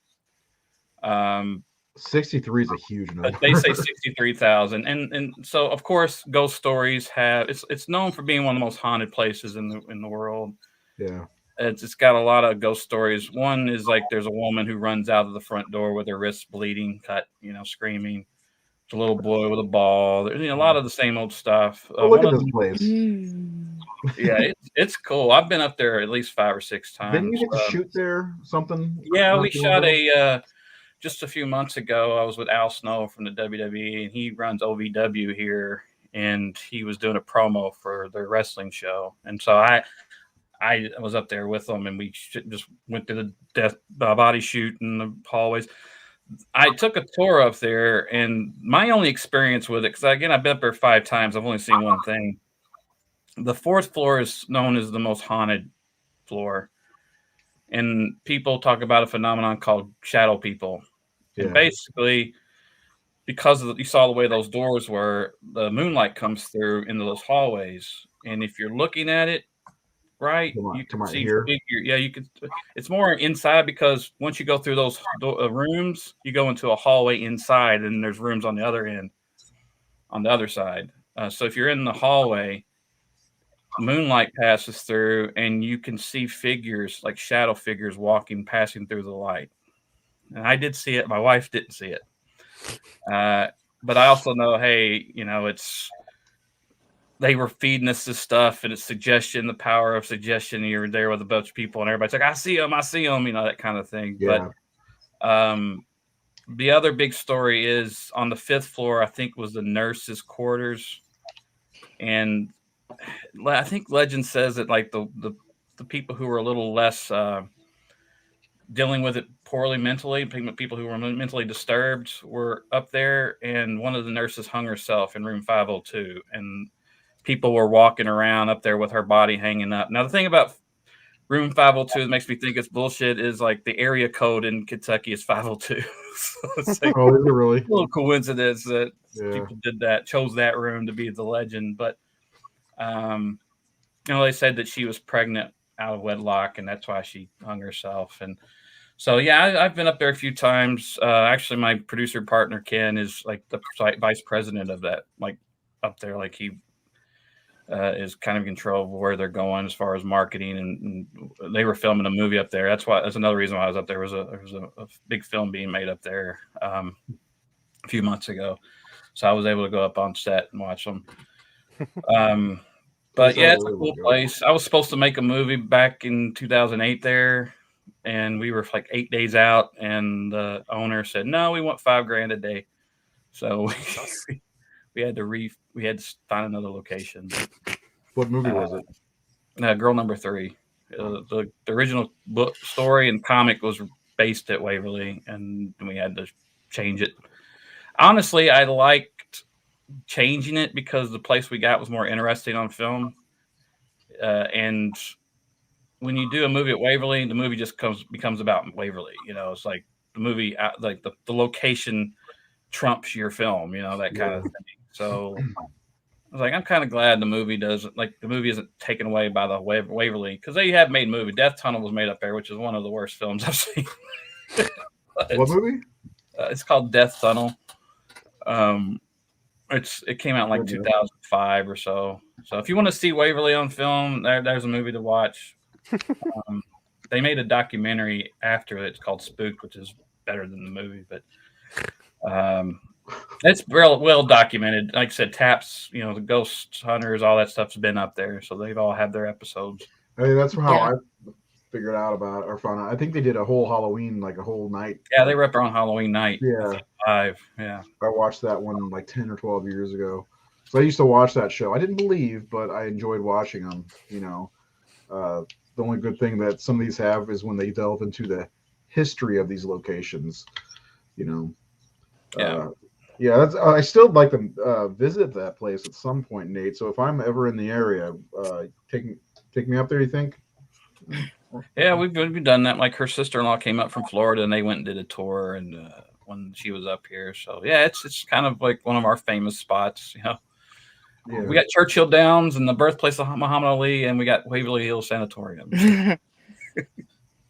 63 is a huge number. But they say 63,000, and so of course ghost stories have it's known for being one of the most haunted places in the world. Yeah. It's got a lot of ghost stories. One is like there's a woman who runs out of the front door with her wrists bleeding, cut, screaming. It's a little boy with a ball. There's a lot of the same old stuff. Oh, look at this place. Yeah, it's cool. I've been up there at least 5 or 6 times. Didn't you get to shoot there? Something? Yeah, we shot just a few months ago. I was with Al Snow from the WWE, and he runs OVW here, and he was doing a promo for their wrestling show, and so I was up there with them, and we just went to the body shoot in the hallways. I took a tour up there, and my only experience with it, because again, I've been up there 5 times. I've only seen one thing. The 4th floor is known as the most haunted floor, and people talk about a phenomenon called shadow people. And basically, because you saw the way those doors were, the moonlight comes through into those hallways, and if you're looking at it right, you can see here. Yeah, you could. It's more inside, because once you go through those rooms, you go into a hallway inside, and there's rooms on the other end, on the other side. So if you're in the hallway, moonlight passes through, and you can see figures, like shadow figures, passing through the light. And I did see it. My wife didn't see it. But I also know, hey, they were feeding us this stuff, and it's suggestion, the power of suggestion. You're there with a bunch of people, and everybody's like, I see them, that kind of thing. Yeah. But the other big story is on the 5th floor, I think, was the nurses' quarters. And I think legend says that like the people who were a little less dealing with it poorly mentally, people who were mentally disturbed were up there, and one of the nurses hung herself in room 502, and people were walking around up there with her body hanging up. Now, the thing about room 502 that makes me think it's bullshit is like the area code in Kentucky is 502. So it's like oh, is it really? A little coincidence that people chose that room to be the legend. But they said that she was pregnant out of wedlock, and that's why she hung herself. And so, yeah, I've been up there a few times. Actually, my producer partner, Ken, is like the vice president of that, like up there. Like he is kind of in control of where they're going as far as marketing. And they were filming a movie up there. That's another reason why I was up there. There was a big film being made up there a few months ago. so I was able to go up on set and watch them. But yeah, it's a cool place. I was supposed to make a movie back in 2008 there, and we were like 8 days out, and the owner said, "No, we want $5,000 a day." So we had to find another location. What movie was it? Girl Number 3. The original book story and comic was based at Waverly, and we had to change it. Honestly, I liked changing it because the place we got was more interesting on film. And when you do a movie at Waverly, the movie just becomes about Waverly. It's like the movie, like the location trumps your film, that kind of thing. So I was like, I'm kind of glad the movie isn't taken away by the Waverly, because they have made movie. Death Tunnel was made up there, which is one of the worst films I've seen. What movie? It's called Death Tunnel. It came out in like 2005 or so. So if you want to see Waverly on film, there's a movie to watch. They made a documentary after it. It's called Spooked, which is better than the movie, but it's well documented. Like I said, Taps, the Ghost Hunters, all that stuff's been up there, so they've all had their episodes. I mean, that's how I figured out about it, or found out. I think they did a whole Halloween, like a whole night. Yeah, they were up there on Halloween night. Yeah. Live. Yeah. I watched that one like 10 or 12 years ago. So I used to watch that show. I didn't believe, but I enjoyed watching them. The only good thing that some of these have is when they delve into the history of these locations. Yeah. That's. I still like to visit that place at some point, Nate. So if I'm ever in the area, take me up there. You think? Yeah, we've done that. Like her sister-in-law came up from Florida, and they went and did a tour, and when she was up here. So yeah, it's kind of like one of our famous spots. Yeah. We got Churchill Downs and the birthplace of Muhammad Ali, and we got Waverly Hills Sanatorium.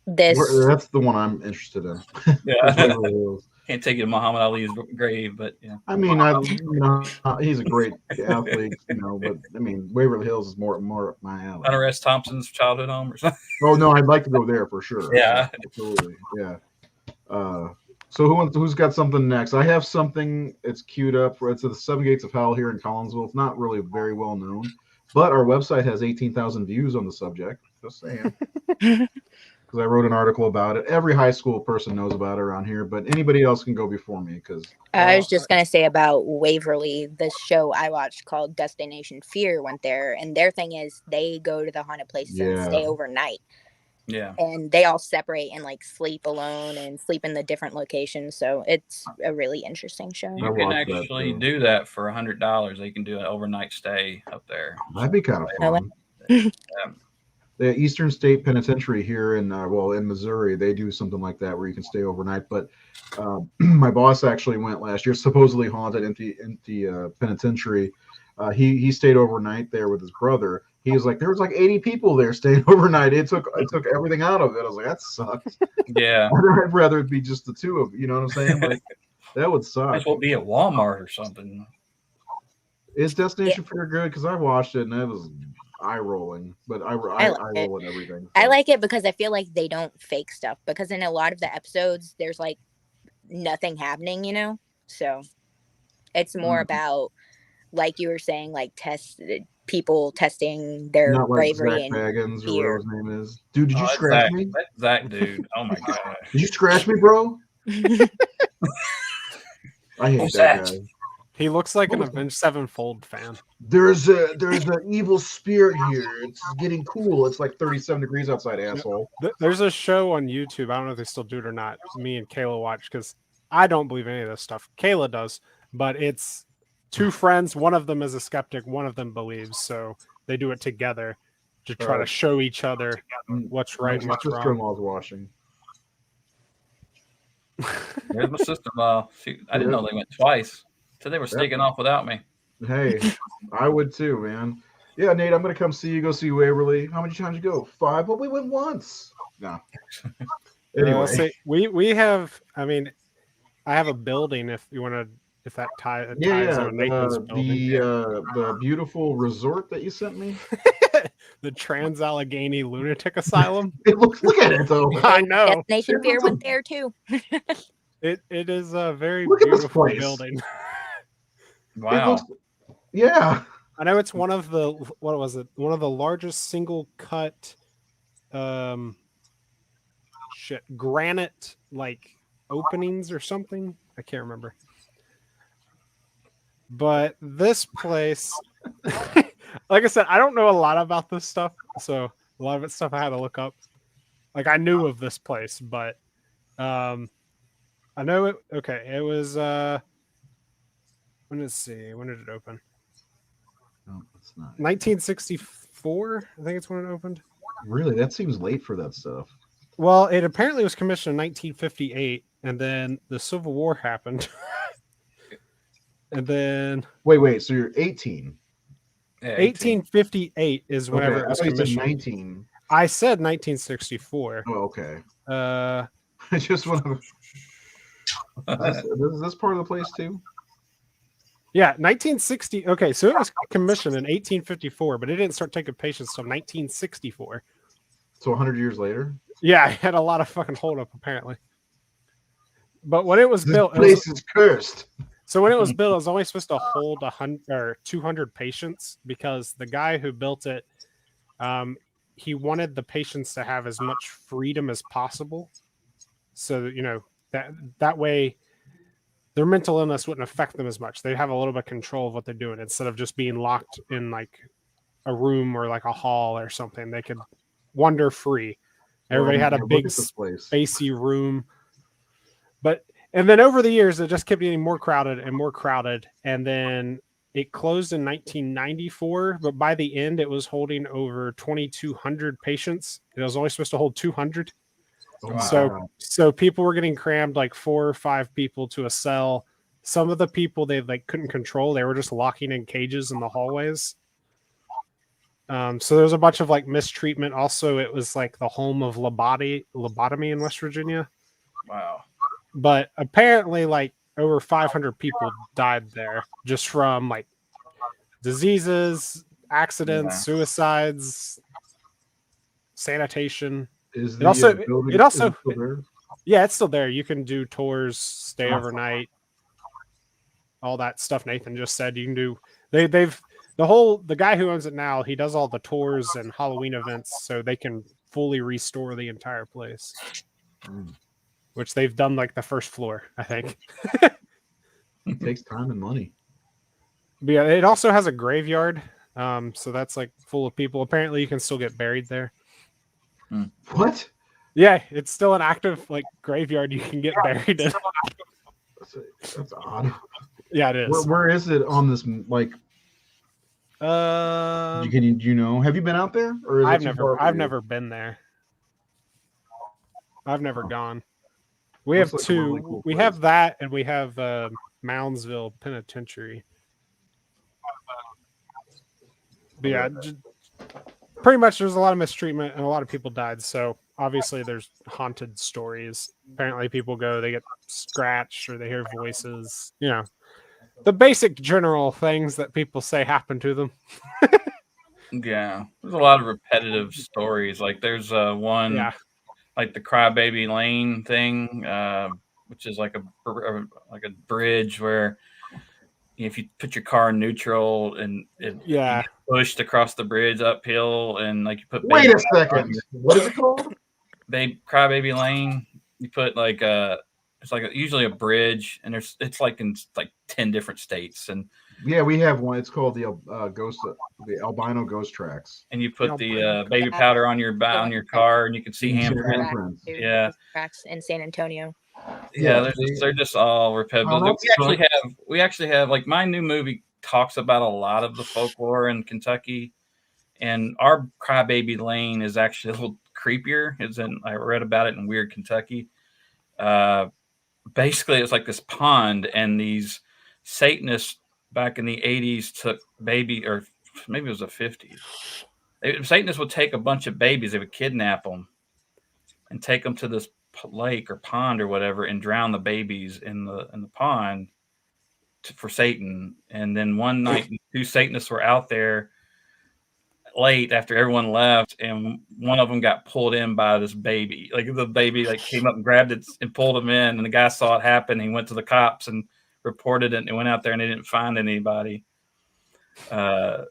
That's the one I'm interested in. Yeah. Can't take you to Muhammad Ali's grave, but yeah. I mean, he's a great athlete, but I mean, Waverly Hills is more up my alley. Hunter S. Thompson's childhood home or something. Oh no, I'd like to go there for sure. Yeah, absolutely. Yeah. So who's got something next? I have something. It's queued up it's the Seven Gates of Hell here in Collinsville. It's not really very well known, but our website has 18,000 views on the subject. Just saying. Because I wrote an article about it. Every high school person knows about it around here, but anybody else can go before me. Because I was just gonna say about Waverly, the show I watched called Destination Fear went there, and their thing is they go to the haunted places and stay overnight. Yeah, and they all separate and like sleep alone and sleep in the different locations. So it's a really interesting show. You can actually do that for $100. You can do an overnight stay up there. That'd be kind of fun. The Eastern State Penitentiary here in Missouri, they do something like that where you can stay overnight. But my boss actually went last year, supposedly haunted, empty penitentiary. He stayed overnight there with his brother. He was like, there was like 80 people there staying overnight. It took everything out of it. I was like, that sucks. Yeah, I'd rather it be just the two of you know what I'm saying? Like that would suck. Might as well be at Walmart or something. Is Destination Fear good? Because I watched it and it was eye rolling, but I roll at everything. So. I like it because I feel like they don't fake stuff, because in a lot of the episodes there's like nothing happening, so it's more about, like you were saying, like people testing their not bravery like and Baggins fear. Or whatever his name is. Dude, did you scratch me? Zach, dude. Oh my god. Did you scratch me, bro? I hate that guy. He looks like an Avenged Sevenfold fan. There's an evil spirit here. It's getting cool. It's like 37 degrees outside, asshole. There's a show on YouTube. I don't know if they still do it or not. Me and Kayla watch, because I don't believe any of this stuff. Kayla does, but it's two friends. One of them is a skeptic. One of them believes. So they do it together to try to show each other what's right and what's wrong. My sister-in-law's watching. There's my sister-in-law. I didn't know they went twice. So they were sneaking off without me. Hey, I would too, man. Yeah, Nate, I'm gonna come see you. Go see Waverly. How many times you go? 5, but we went once. No. Anyway, we have. I mean, I have a building. If you want to, if that ties on Nathan's building. The beautiful resort that you sent me. The Trans-Allegheny Lunatic Asylum. Look at it though. I know. Destination Fear went there too. It is a very beautiful building. Wow. Yeah. I know it's one of the what was it? One of the largest single cut granite like openings or something. I can't remember. But this place like I said, I don't know a lot about this stuff, so a lot of it's stuff I had to look up. Like I knew of this place, but I know it okay, it was let's see, when did it open? No, it's not. 1964, I think it's when it opened. Really? That seems late for that stuff. Well, it apparently was commissioned in 1958, and then the Civil War happened. And then Wait. So you're 18. Yeah, 1858 is whenever it was I thought you said commissioned. 19. I said 1964. Oh, okay. Uh, I just want to. Is this part of the place too? yeah, 1960. Okay, so it was commissioned in 1854, but it didn't start taking patients until 1964. So 100 years later. Yeah, it had a lot of fucking holdup apparently. But when it was built, This place is cursed. So when it was built, it was only supposed to hold 100 or 200 patients because the guy who built it, he wanted the patients to have as much freedom as possible, so that, that way their mental illness wouldn't affect them as much. They'd have a little bit of control of what they're doing instead of just being locked in like a room or like a hall or something. They could wander free. Everybody had a big spacey room, and then over the years, it just kept getting more crowded and more crowded. And then it closed in 1994. But by the end, it was holding over 2,200 patients. It was only supposed to hold 200. Wow. So people were getting crammed like 4 or 5 people to a cell. Some of the people they like couldn't control. They were just locking in cages in the hallways. So there was a bunch of like mistreatment. Also, it was like the home of lobotomy in West Virginia. Wow. But apparently like over 500 people died there just from like diseases, accidents, suicides, sanitation. Is It also yeah, it's still there. You can do tours, stay overnight, all that stuff Nathan just said. You can do the guy who owns it now, he does all the tours and Halloween events so they can fully restore the entire place. Which they've done like the first floor, I think. It takes time and money. But yeah, it also has a graveyard. So that's like full of people. Apparently you can still get buried there. What? Yeah, it's still an active like graveyard you can get buried in. That's odd. Yeah, it is. Where is it on this like you know? Have you been out there? Or is I've never been there. I've never gone. We have two. Really cool we have that, and we have Moundsville Penitentiary. But yeah, pretty much there's a lot of mistreatment and a lot of people died. So obviously there's haunted stories. Apparently people go, they get scratched or they hear voices. The basic general things that people say happen to them. Yeah, there's a lot of repetitive stories. Like there's one. Yeah. Like the Crybaby Lane thing, which is like a bridge where if you put your car in neutral and you get pushed across the bridge uphill, and like you put. Wait a second. What is it called? Crybaby Lane. You put like it's like usually a bridge, and it's like in like 10 different states, and yeah, we have one. It's called the albino ghost tracks. And you put the baby powder on your car, and you can see handprints. Yeah, tracks in San Antonio. Yeah, they're just all repetitive. We actually have like my new movie talks about a lot of the folklore in Kentucky, and our Crybaby Lane is actually a little creepier. I read about it in Weird Kentucky. Basically, it's like this pond, and these Satanists back in the 80s took or maybe it was the 50s. Satanists would take a bunch of babies, they would kidnap them and take them to this lake or pond or whatever and drown the babies in the pond for Satan. And then one night, 2 Satanists were out there late after everyone left, and one of them got pulled in by this baby. Like the baby came up and grabbed it and pulled him in, and the guy saw it happen. He went to the cops and reported it and they went out there and they didn't find anybody. I'm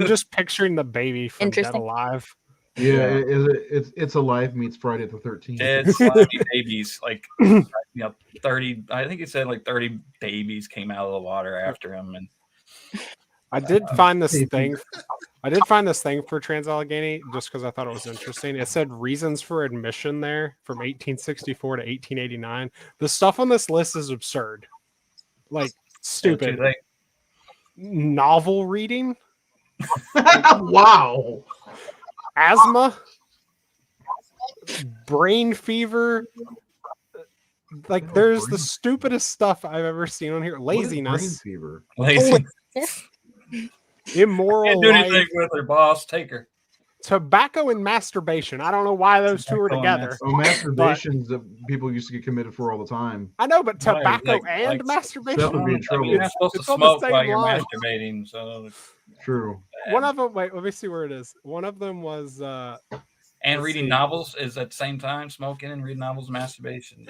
just picturing the baby from Dead Interesting. Alive. Yeah, it's Alive meets Friday the 13th. Dead slimy babies, like 30. I think he said like 30 babies came out of the water after him. And I did find this thing. I did find this thing for Trans-Allegheny just because I thought it was interesting. It said reasons for admission there from 1864 to 1889. The stuff on this list is absurd, like stupid. Novel reading, Wow. Asthma, brain fever. Like there's the stupidest stuff I've ever seen on here. Laziness, brain fever, immoral can't do anything life, with her, boss. Take her. tobacco and masturbation. I don't know why those two are together. Oh, masturbation's that people used to get committed for all the time. I know, but tobacco like and masturbation. That would be in trouble. You're not supposed to It's on the smoke same while you're line. masturbating. So True. One of them. Wait, let me see where it is. One of them was. And reading novels is at the same time. Smoking and reading novels, masturbation.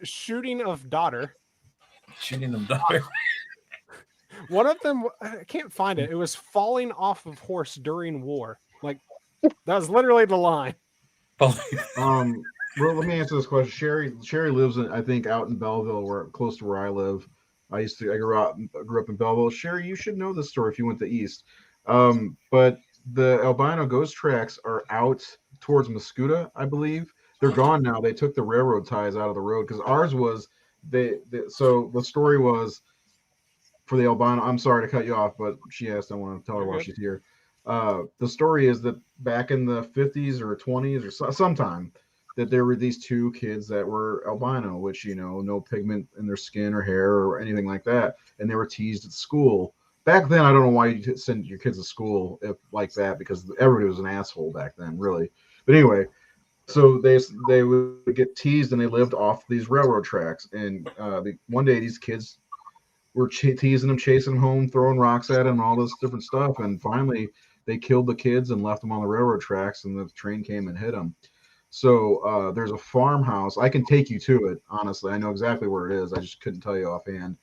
Shooting of daughter. Shooting of daughter. One of them, I can't find it. It was falling off of horse during war. Like that was literally the line. Well, let me answer this question. Sherry lives in, I think, out in Belleville, where close to where I live. I grew up in Belleville. Sherry, you should know this story if you went to East. But the albino ghost tracks are out towards Mascoutah, I believe. They're gone now. They took the railroad ties out of the road because ours was so the story was for the albino. I'm sorry to cut you off, but she asked. I want to tell her while she's here. The story is that back in the 50s or 20s or sometime that there were these two kids that were albino, which, no pigment in their skin or hair or anything like that. And they were teased at school. Back then, I don't know why you send your kids to school like that, because everybody was an asshole back then, really. But anyway, so they would get teased and they lived off these railroad tracks. And one day these kids were teasing them, chasing them home, throwing rocks at them, all this different stuff. And finally, they killed the kids and left them on the railroad tracks, and the train came and hit them. So there's a farmhouse. I can take you to it, honestly. I know exactly where it is. I just couldn't tell you offhand.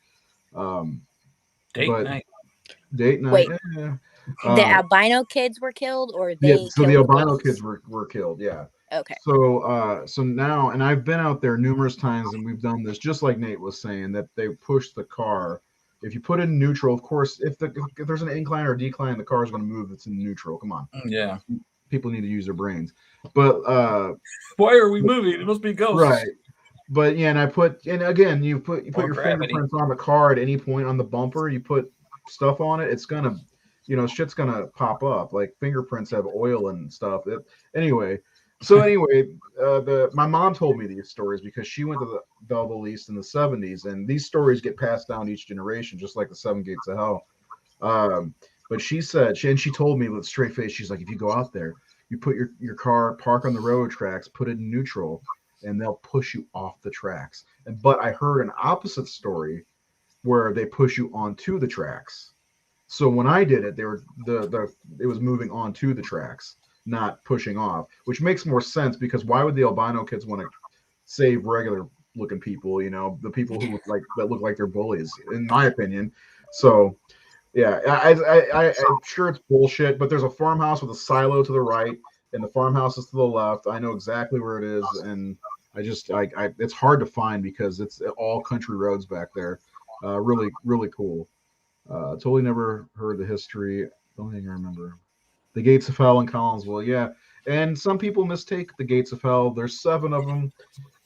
Date night. Wait, yeah. The albino kids were killed, or they? Yeah, so the albino kids were killed. Yeah. Okay. So now, and I've been out there numerous times, and we've done this, just like Nate was saying, that they push the car. If you put it in neutral, of course, if there's an incline or a decline, the car is going to move. It's in neutral. Come on. Yeah. People need to use their brains. But why are we moving? It must be ghosts. Right. But yeah, and again, you put your fingerprints on the car at any point on the bumper. You put stuff on it, it's gonna, shit's gonna pop up. Like fingerprints have oil and stuff. Anyway, my mom told me these stories because she went to the Belleville East in the 70s, and these stories get passed down each generation, just like the Seven Gates of Hell. But she said, she told me with a straight face, she's like, if you go out there, you put your car, park on the railroad tracks, put it in neutral, and they'll push you off the tracks. But I heard an opposite story where they push you onto the tracks. So when I did it, it was moving onto the tracks, not pushing off, which makes more sense, because why would the albino kids want to save regular looking people, the people who look like they're bullies, in my opinion. So yeah, I'm sure it's bullshit, but there's a farmhouse with a silo to the right and the farmhouse is to the left. I know exactly where it is, and it's hard to find because it's all country roads back there. Really, really cool. Totally never heard the history. The only thing I remember, the Gates of Hell in Collinsville. Yeah, and some people mistake the Gates of Hell. There's 7 of them,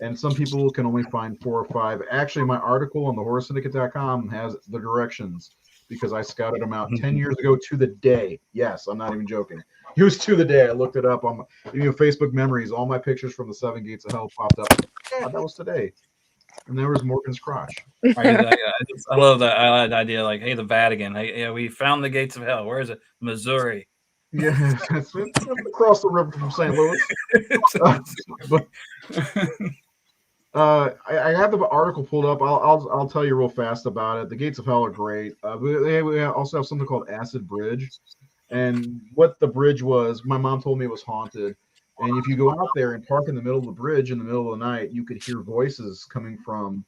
and some people can only find 4 or 5. Actually, my article on thehorrorsyndicate.com has the directions, because I scouted them out 10 years ago to the day. Yes, I'm not even joking. It was to the day. I looked it up on Facebook memories. All my pictures from the 7 Gates of Hell popped up. Yeah, that was today. And there was Morgan's crotch. I love that idea. Like, hey, the Vatican. Hey, yeah, we found the Gates of Hell. Where is it? Missouri. Yeah, it's across the river from St. Louis. I have the article pulled up. I'll tell you real fast about it. The Gates of Hell are great. We also have something called Acid Bridge, and what the bridge was, my mom told me it was haunted. And if you go out there and park in the middle of the bridge in the middle of the night, you could hear voices coming from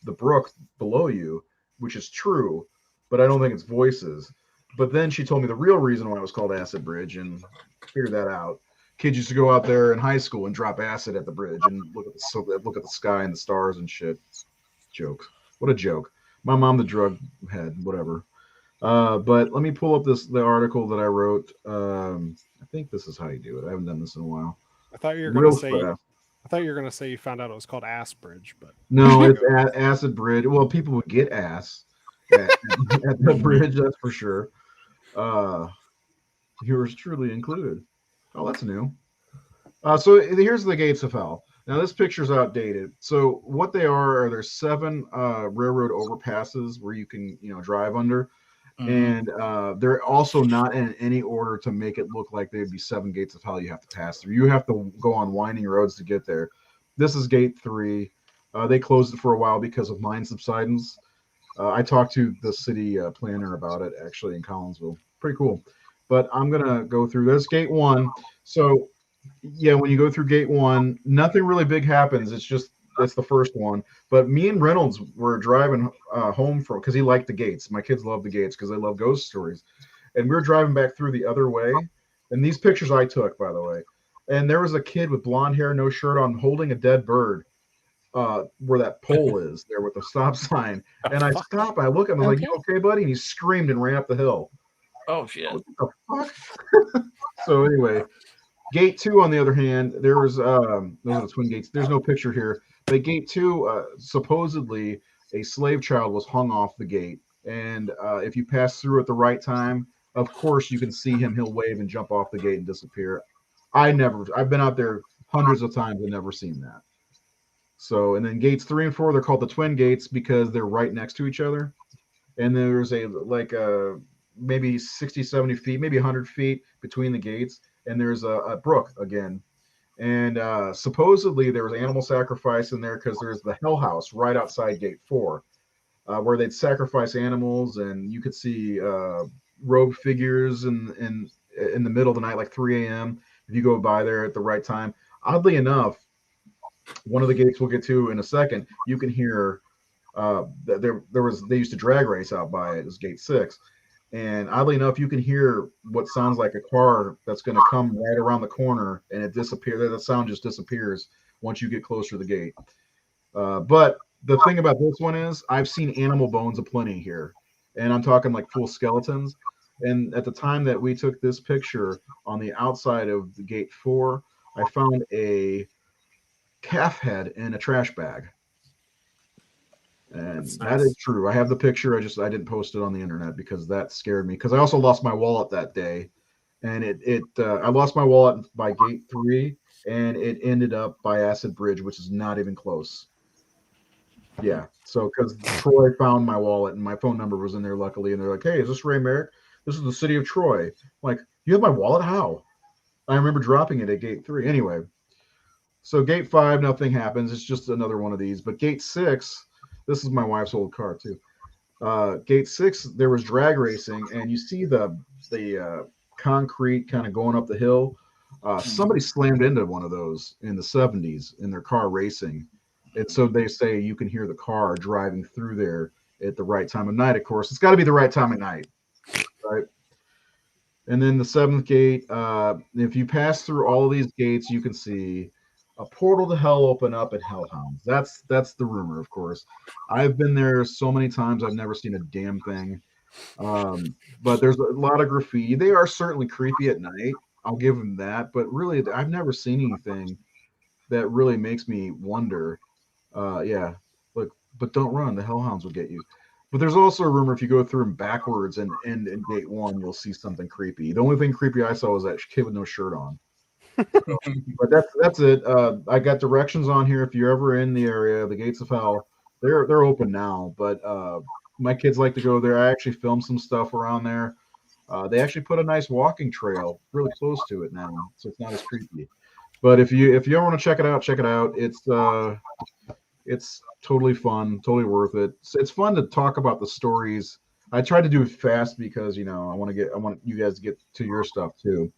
the brook below you, which is true, but I don't think it's voices. But then she told me the real reason why it was called Acid Bridge, and figured that out. Kids used to go out there in high school and drop acid at the bridge and look at the sky and the stars and shit. Joke. What a joke. My mom, the drug head, whatever. But let me pull up the article that I wrote. I think this is how you do it. I haven't done this in a while. I thought you were Real gonna say. fast. I thought you were gonna say you found out it was called Ass Bridge, but No, it's Acid Bridge. Well, people would get ass at the bridge, that's for sure. Yours truly included. Oh, that's new. So here's the gates of hell. Now this picture's outdated. So what they are there's 7 railroad overpasses where you can drive under, and they're also not in any order to make it look like they'd be 7 gates of hell you have to pass through. You have to go on winding roads to get there. This is gate 3. They closed it for a while because of mine subsidence. I talked to the city planner about it actually in Collinsville. Pretty cool. But I'm gonna go through this gate 1. So yeah, when you go through gate 1, nothing really big happens. That's the first one. But me and Reynolds were driving home from because he liked the gates. My kids love the gates because they love ghost stories, and we were driving back through the other way. And these pictures I took, by the way. And there was a kid with blonde hair, no shirt on, holding a dead bird where that pole is there with the stop sign. And I stop, I look at him, I'm like, "You okay, buddy?" And he screamed and ran up the hill. Oh shit! What the fuck? So anyway. Gate 2, on the other hand, there was those are the twin gates. There's no picture here, but gate 2, supposedly a slave child was hung off the gate, and if you pass through at the right time, of course you can see him. He'll wave and jump off the gate and disappear. I've been out there hundreds of times and never seen that. So, and then gates 3 and 4, they're called the twin gates because they're right next to each other, and there's maybe 60, 70 feet, maybe 100 feet between the gates. And there's a brook again. And supposedly there was animal sacrifice in there because there's the hell house right outside gate 4 where they'd sacrifice animals, and you could see robed figures in the middle of the night, like 3 a.m. if you go by there at the right time. Oddly enough, one of the gates we'll get to in a second, you can hear they used to drag race out by it. It was gate 6. And oddly enough, you can hear what sounds like a car that's going to come right around the corner, and it disappears. The sound just disappears once you get closer to the gate. But the thing about this one is I've seen animal bones aplenty here, and I'm talking like full skeletons. And at the time that we took this picture on the outside of the gate 4, I found a calf head in a trash bag. And that is true. I have the picture. I didn't post it on the internet because that scared me. Because I also lost my wallet that day, and I lost my wallet by gate 3, and it ended up by Acid Bridge, which is not even close. Yeah. So because Troy found my wallet and my phone number was in there, luckily, and they're like, "Hey, is this Ray Merrick? This is the city of Troy." I'm like, "You have my wallet? How?" I remember dropping it at gate 3. Anyway, so gate 5, nothing happens. It's just another one of these. But gate 6. This is my wife's old car too. Gate 6, there was drag racing, and you see the concrete kind of going up the hill. Somebody slammed into one of those in the 70s in their car racing. And so they say you can hear the car driving through there at the right time of night, of course. It's got to be the right time of night, right? And then the 7th gate, if you pass through all of these gates, you can see a portal to hell open up at Hellhounds. That's the rumor, of course. I've been there so many times, I've never seen a damn thing. But there's a lot of graffiti. They are certainly creepy at night. I'll give them that. But really, I've never seen anything that really makes me wonder. Yeah, look, but don't run. The Hellhounds will get you. But there's also a rumor if you go through them backwards and end in gate 1, you'll see something creepy. The only thing creepy I saw was that kid with no shirt on. But that's it. I got directions on here. If you're ever in the area, the gates of hell, they're open now. But my kids like to go there. I actually filmed some stuff around there. They actually put a nice walking trail really close to it now, so it's not as creepy. But if you ever want to check it out, check it out. It's totally fun, totally worth it. It's fun to talk about the stories. I tried to do it fast because I want you guys to get to your stuff too.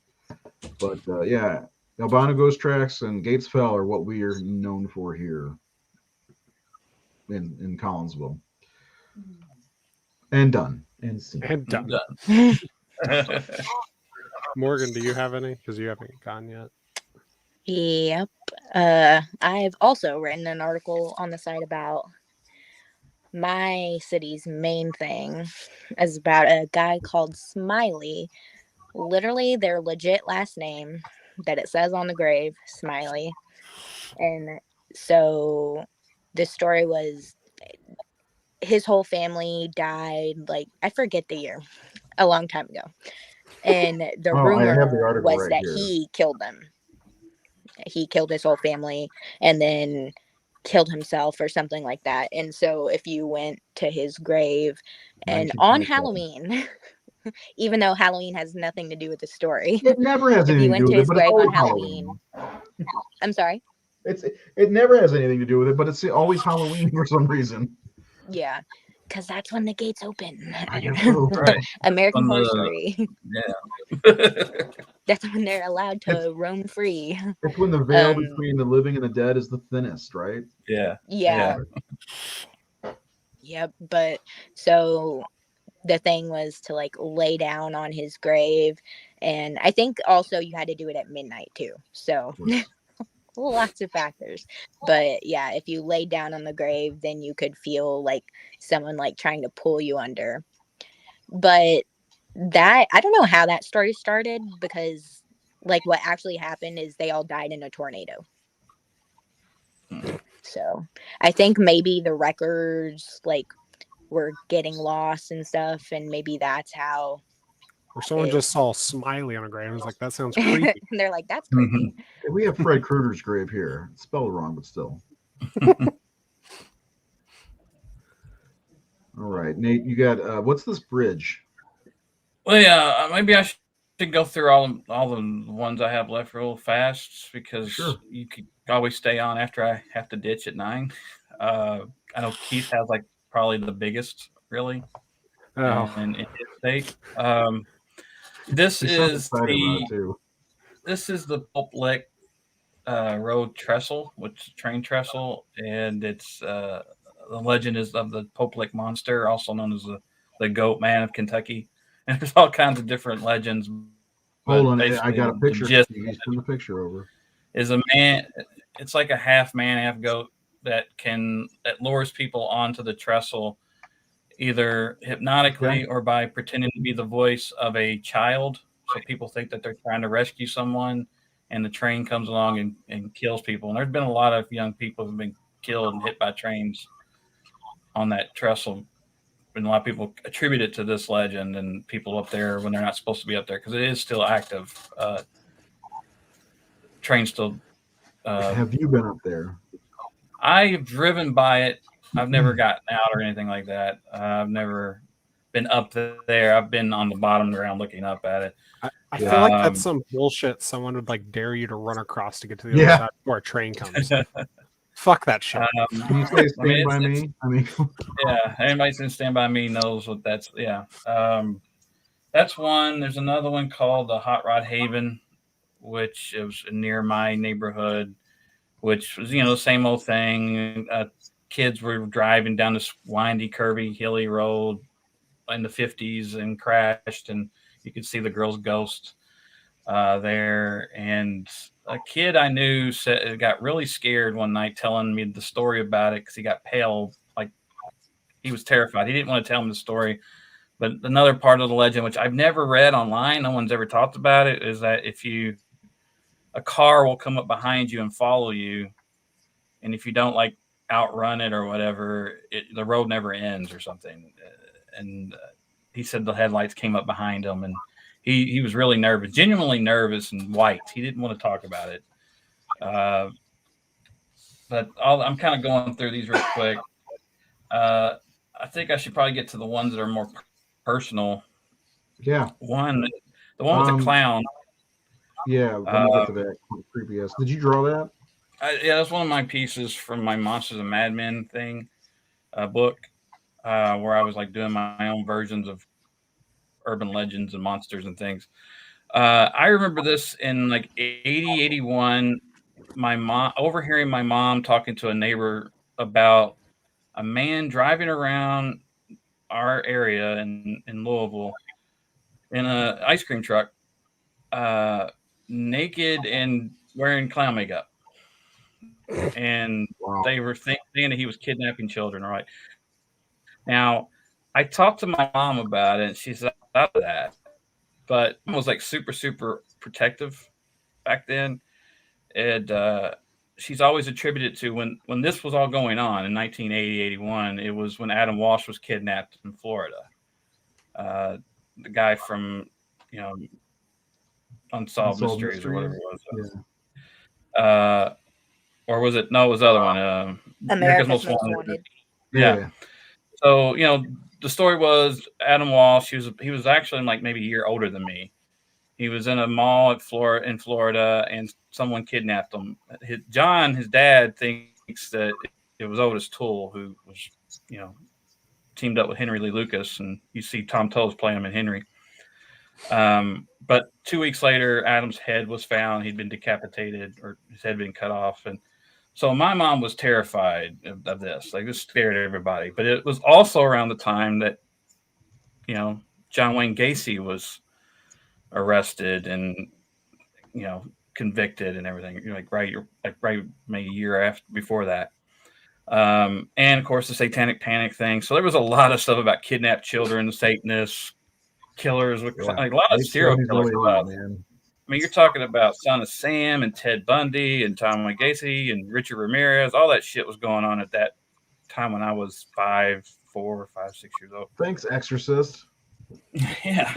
But yeah, Albino Ghost Tracks and Gates Fell are what we are known for here. in Collinsville. And done. And scene. And done. Done. Morgan, do you have any? Because you haven't gone yet. Yep. I've also written an article on the site about my city's main thing. Is about a guy called Smiley. Literally, their legit last name that it says on the grave, Smiley. And so the story was his whole family died, like, I forget the year, a long time ago. And the Oh, I have the rumor article was right that here. he killed them. He killed his whole family and then killed himself or something like that. And so if you went to his grave and on 1927. Halloween, even though Halloween has nothing to do with the story, It never has if anything you to went do to with it, his but it's grave on always Halloween, I'm sorry. It never has anything to do with it, but it's always Halloween for some reason. Yeah, because that's when the gates open. I guess so. Right. American On Horror the- Story. Yeah. That's when they're allowed to roam free. It's when the veil between the living and the dead is the thinnest, right? Yeah. Yeah. Yep. But so the thing was to like lay down on his grave. And I think also you had to do it at midnight too. So lots of factors. But yeah, if you laid down on the grave, then you could feel like someone like trying to pull you under. But that, I don't know how that story started, because like what actually happened is they all died in a tornado. So I think maybe the records like were getting lost and stuff, and maybe that's how. Or someone just saw Smiley on a grave and was like, that sounds creepy. And they're like, that's creepy. We have Fred Krueger's grave here. It's spelled wrong, but still. All right, Nate, you got what's this bridge? Well, yeah, maybe I should go through all the ones I have left real fast, because you could always stay on after I have to ditch at 9. I know Keith has like probably the biggest, really, in his state. This is the Pulp Lick road trestle, which is train trestle, and it's the legend is of the Pulp Lick monster, also known as the Goat Man of Kentucky. And there's all kinds of different legends. Hold on, I got a picture. Send the picture over. Is a man. It's like a half man, half goat that lures people onto the trestle, either hypnotically or by pretending to be the voice of a child. So people think that they're trying to rescue someone, and the train comes along and kills people. And there's been a lot of young people who've been killed and hit by trains on that trestle. And a lot of people attribute it to this legend and people up there when they're not supposed to be up there, because it is still active. Train still. Have you been up there? I've driven by it. I've never gotten out or anything like that. I've never been up there. I've been on the bottom ground looking up at it. I feel like that's some bullshit someone would like dare you to run across to get to the other side before a train comes. Fuck that shit. Can you say Stand By Me? I mean, yeah, anybody saying Stand By Me knows what that's. Yeah, that's one. There's another one called the Hot Rod Haven, which is near my neighborhood, which was the same old thing. Kids were driving down this windy, curvy, hilly road in the 50s and crashed, and you could see the girl's ghost there. And a kid I knew got really scared one night telling me the story about it, because he got pale, like he was terrified. He didn't want to tell him the story. But another part of the legend, which I've never read online, no one's ever talked about it, is that a car will come up behind you and follow you, and if you don't like outrun it or whatever, the road never ends or something. And he said the headlights came up behind him, and he was really nervous, genuinely nervous and white. He didn't want to talk about it. But I'm kind of going through these real quick. I think I should probably get to the ones that are more personal. Yeah. The one with the clown. Yeah, let me get to that. Creepy ass. Did you draw that? Yeah, that's one of my pieces from my Monsters and Madmen thing book, where I was like doing my own versions of urban legends and monsters and things. I remember this in like 80, 81. My mom, overhearing my mom talking to a neighbor about a man driving around our area in Louisville in an ice cream truck, naked and wearing clown makeup. And they were saying that he was kidnapping children. Right now, I talked to my mom about it, and she's out of that. But I was like super protective back then, and she's always attributed to when this was all going on in 1980, 81. It was when Adam Walsh was kidnapped in Florida. The guy from, you know, Unsolved Mysteries or whatever it was. Yeah. Or was it? No, it was the other one. America's Most Wanted. Yeah. So, you know, the story was Adam Walsh. He was actually like maybe a year older than me. He was in a mall in Florida, and someone kidnapped him. John, his dad, thinks that it was Otis Toole, who was, you know, teamed up with Henry Lee Lucas, and you see Tom Toles play him in Henry. But 2 weeks later, Adam's head was found. He'd been decapitated, or his head had been cut off, and so my mom was terrified of this. Like, this scared everybody. But it was also around the time that, you know, John Wayne Gacy was arrested and, you know, convicted and everything. You're like right maybe a year after before that. And of course the Satanic Panic thing. So there was a lot of stuff about kidnapped children, Satanists, killers, like a lot of serial killers. Man. I mean, you're talking about Son of Sam and Ted Bundy and Tom Wayne Gacy and Richard Ramirez. All that shit was going on at that time when I was 5, 6 years old. Thanks, Exorcist. Yeah.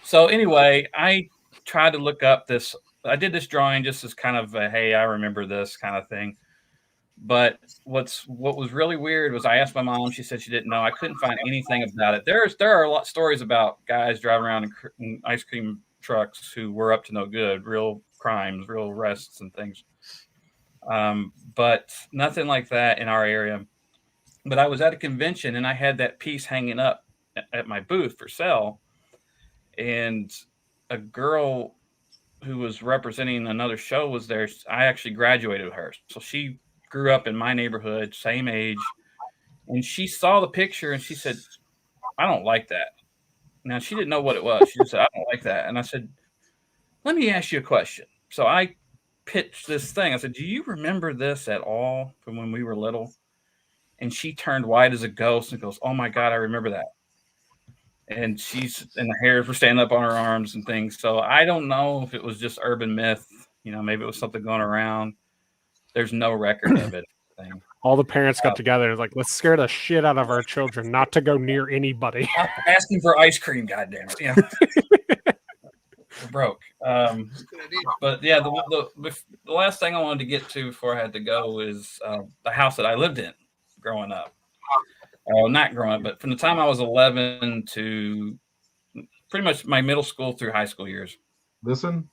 So anyway, I tried to look up this. I did this drawing just as kind of a, hey, I remember this kind of thing. But what was really weird was I asked my mom. She said she didn't know. I couldn't find anything about it. There are a lot of stories about guys driving around in ice cream trucks who were up to no good, real crimes, real arrests and things. But nothing like that in our area. But I was at a convention and I had that piece hanging up at my booth for sale. And a girl who was representing another show was there. I actually graduated with her. So she grew up in my neighborhood, same age. And she saw the picture and she said, I don't like that. Now, she didn't know what it was. She just said, I don't like that. And I said, let me ask you a question. So I pitched this thing. I said, do you remember this at all from when we were little? And she turned white as a ghost and goes, oh my God, I remember that. And the hairs were standing up on her arms and things. So I don't know if it was just urban myth. You know, maybe it was something going around. There's no record of it. All the parents got together and was like, let's scare the shit out of our children not to go near anybody. I'm asking for ice cream, goddammit. Yeah. We're broke. But yeah, the last thing I wanted to get to before I had to go is the house that I lived in growing up. Not growing up, but from the time I was 11 to pretty much my middle school through high school years. Listen.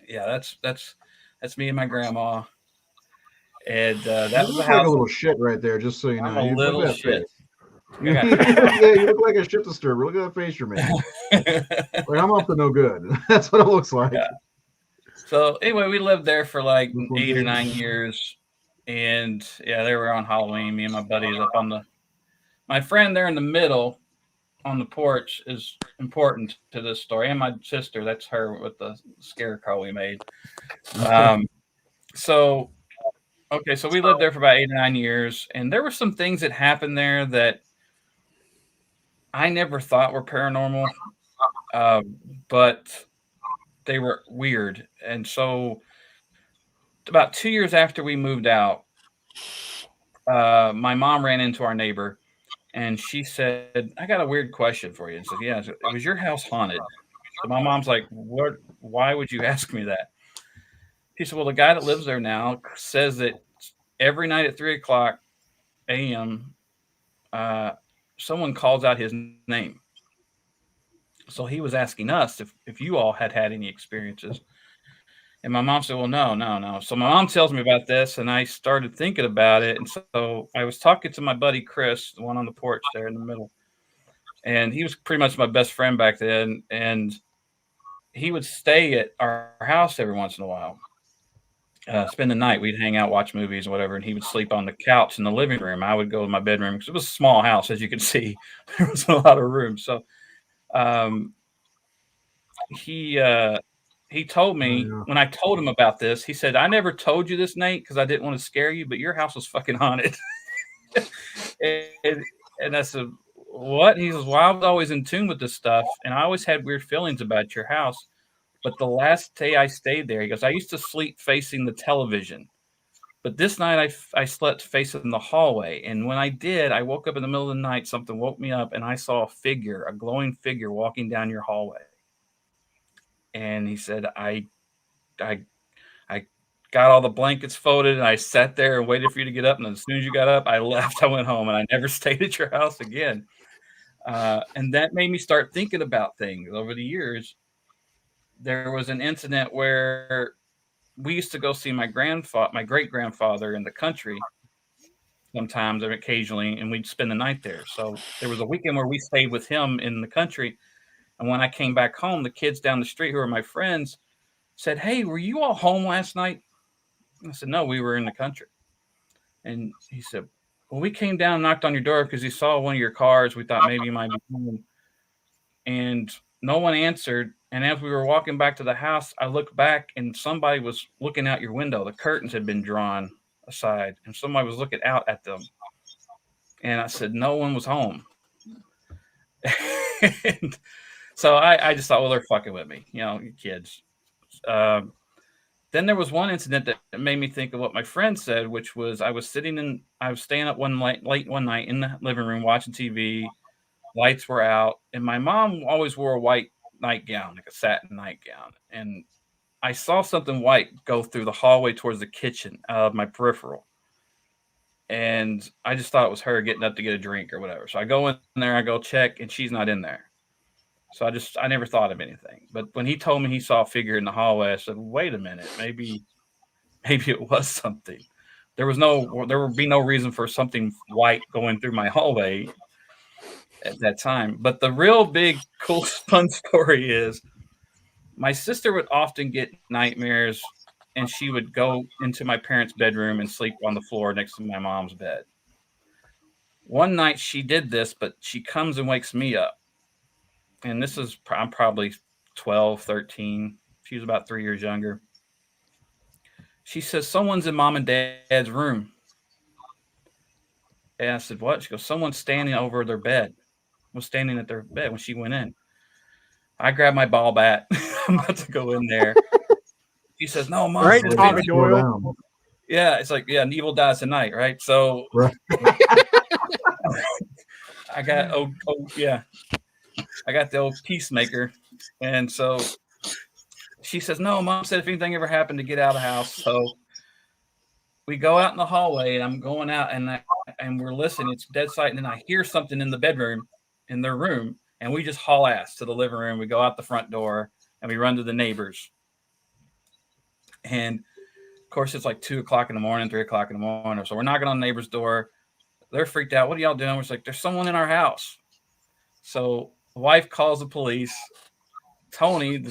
Yeah, that's me and my grandma. And that was like a little shit right there, just so you know. A little shit. Yeah, you look like a shit disturber. Look at that face you're making. Like, I'm up to no good. That's what it looks like. Yeah. So anyway, we lived there for like 8 or 9 years. And yeah, they were on Halloween. Me and my buddies up on my friend there in the middle on the porch is important to this story. And my sister, that's her with the scarecrow we made. So we lived there for about 8 or 9 years, and there were some things that happened there that I never thought were paranormal, but they were weird. And so about 2 years after we moved out, my mom ran into our neighbor, and she said, I got a weird question for you. And said, yeah, was your house haunted? So my mom's like, what? Why would you ask me that? He said, well, the guy that lives there now says that every night at 3:00 a.m., someone calls out his name. So he was asking us if you all had any experiences. And my mom said, well, no. So my mom tells me about this, and I started thinking about it. And so I was talking to my buddy Chris, the one on the porch there in the middle. And he was pretty much my best friend back then. And he would stay at our house every once in a while. spend the night. We'd hang out, watch movies, or whatever, and he would sleep on the couch in the living room. I would go in my bedroom because it was a small house, as you can see. There wasn't a lot of room. So um, he told me when I told him about this, he said, "I never told you this, Nate, because I didn't want to scare you, but your house was fucking haunted." and, and I said, "What?" He says, "Well, I was always in tune with this stuff, and I always had weird feelings about your house. But the last day I stayed there," he goes, "I used to sleep facing the television. But this night I slept facing the hallway. And when I did, I woke up in the middle of the night. Something woke me up, and I saw a glowing figure walking down your hallway." And he said, I, I got all the blankets folded, and I sat there and waited for you to get up. And as soon as you got up, I left. I went home, and I never stayed at your house again. And that made me start thinking about things over the years. There was an incident where we used to go see my great grandfather in the country sometimes or occasionally, and we'd spend the night there. So there was a weekend where we stayed with him in the country. And when I came back home, the kids down the street who are my friends said, "Hey, were you all home last night?" I said, "No, we were in the country." And he said, "Well, we came down and knocked on your door because we saw one of your cars. We thought maybe you might be home." And no one answered. And as we were walking back to the house, I looked back and somebody was looking out your window. The curtains had been drawn aside and somebody was looking out at them. And I said, no one was home. And so I just thought, well, they're fucking with me, you kids. Then there was one incident that made me think of what my friend said, which was I was staying up late one night in the living room watching TV. Lights were out, and my mom always wore a white nightgown, like a satin nightgown. And I saw something white go through the hallway towards the kitchen out of my peripheral. And I just thought it was her getting up to get a drink or whatever. So I go in there, I go check, and she's not in there. So I never thought of anything. But when he told me he saw a figure in the hallway, I said, wait a minute, maybe it was something. There would be no reason for something white going through my hallway at that time. But the real big, cool, fun story is my sister would often get nightmares, and she would go into my parents' bedroom and sleep on the floor next to my mom's bed. One night she did this, but she comes and wakes me up. And I'm probably 12, 13. She was about 3 years younger. She says, someone's in mom and dad's room. And I said, what? She goes, someone's standing over their bed. Was standing at their bed when she went in. I grabbed my ball bat. I'm about to go in there. She says, no, Mom. Right, Tommy Doyle. Yeah, it's like, yeah, an evil dies tonight, right? So right. I got I got the old peacemaker. And so she says, no, Mom said if anything ever happened to get out of the house. So we go out in the hallway, and I'm going out, and we're listening. It's dead silent, and then I hear something in the bedroom, in their room, and we just haul ass to the living room. We go out the front door, and we run to the neighbors. And of course, it's like 2 o'clock in the morning, 3 o'clock in the morning. So we're knocking on the neighbor's door. They're freaked out. What are y'all doing? We're like, there's someone in our house. So the wife calls the police. Tony,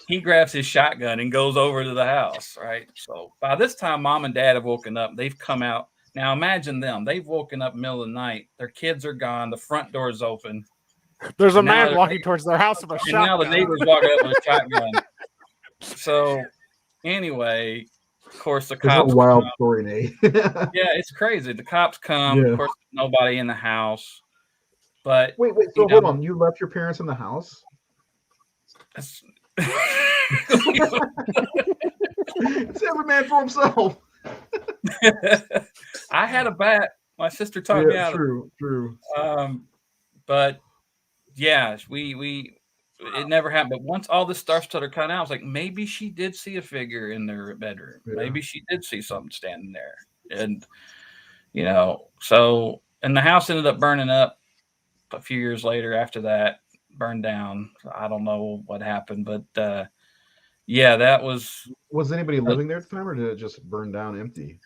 he grabs his shotgun and goes over to the house, right? So by this time, Mom and Dad have woken up. They've come out. Now imagine them. They've woken up middle of the night. Their kids are gone. The front door is open. There's a man walking towards their house with a shotgun. Now the neighbors walk up with a shotgun. So anyway, of course, the cops. It's a wild story, Nate. Yeah, it's crazy. The cops come. Yeah. Of course, nobody in the house. But wait. So hold on. You left your parents in the house? It's every man for himself. I had a bat. My sister taught me out. True. But yeah, it never happened. But once all this stuff started coming out, I was like, maybe she did see a figure in their bedroom. Yeah. Maybe she did see something standing there. And, so, and the house ended up burning up a few years later after that, burned down. I don't know what happened, but yeah, that was. Was anybody living there at the time, or did it just burn down empty?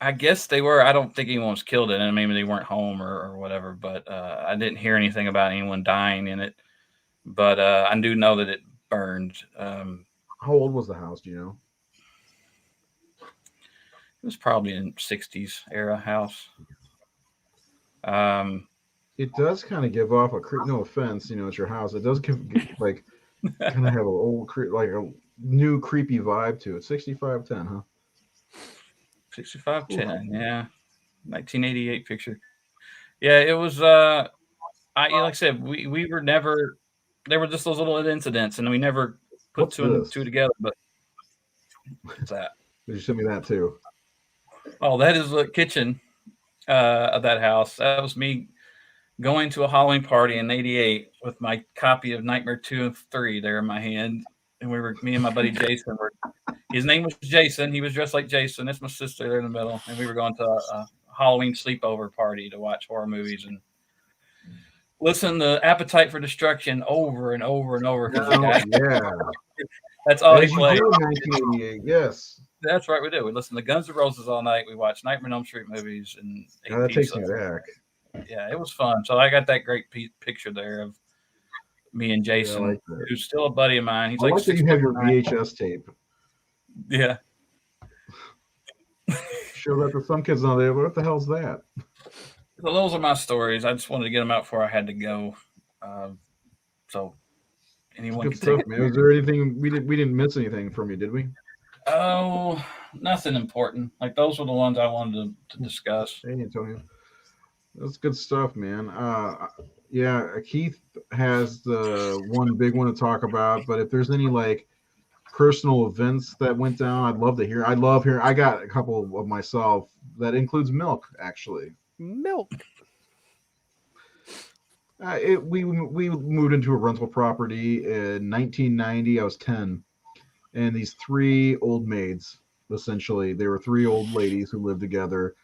I guess they were. I don't think anyone was killed in it. Maybe they weren't home or whatever, but I didn't hear anything about anyone dying in it. But I do know that it burned. How old was the house? Do you know? It was probably in '60s era house. It does kind of give off a no offense, it's your house. It does give like kind of have a old like a new creepy vibe to it. 6510, huh? 6510, yeah. 1988 picture. Yeah, it was like I said, we were never, there were just those little incidents and we never put What's two and this? two together, but what's that? Did you send me that too? Oh, that is the kitchen of that house. That was me going to a Halloween party in '88 with my copy of Nightmare 2 and 3 there in my hand. And me and my buddy Jason his name was Jason. He was dressed like Jason. That's my sister there in the middle. And we were going to a Halloween sleepover party to watch horror movies and listen to Appetite for Destruction over and over and over. Yeah. That's all As he played. You do in 1988, yes. That's right, we do. We listen to Guns N' Roses all night. We watch Nightmare on Elm Street movies and That takes me back. Yeah, it was fun. So I got that great picture there of me and Jason, like who's still a buddy of mine. He's I like that you have your VHS tape. Yeah. Show that to some kids nowadays. What the hell's that? So those are my stories. I just wanted to get them out before I had to go. So anyone good stuff, man. Was there anything we didn't miss anything from you, did we? Oh, nothing important. Like those were the ones I wanted to discuss. Hey, Antonio. That's good stuff, man. Yeah, Keith has the one big one to talk about, but if there's any like personal events that went down, I'd love to hear. I love hearing. I got a couple of myself that includes milk, actually. Milk. We moved into a rental property in 1990. I was 10, and these three old maids, essentially, they were three old ladies who lived together.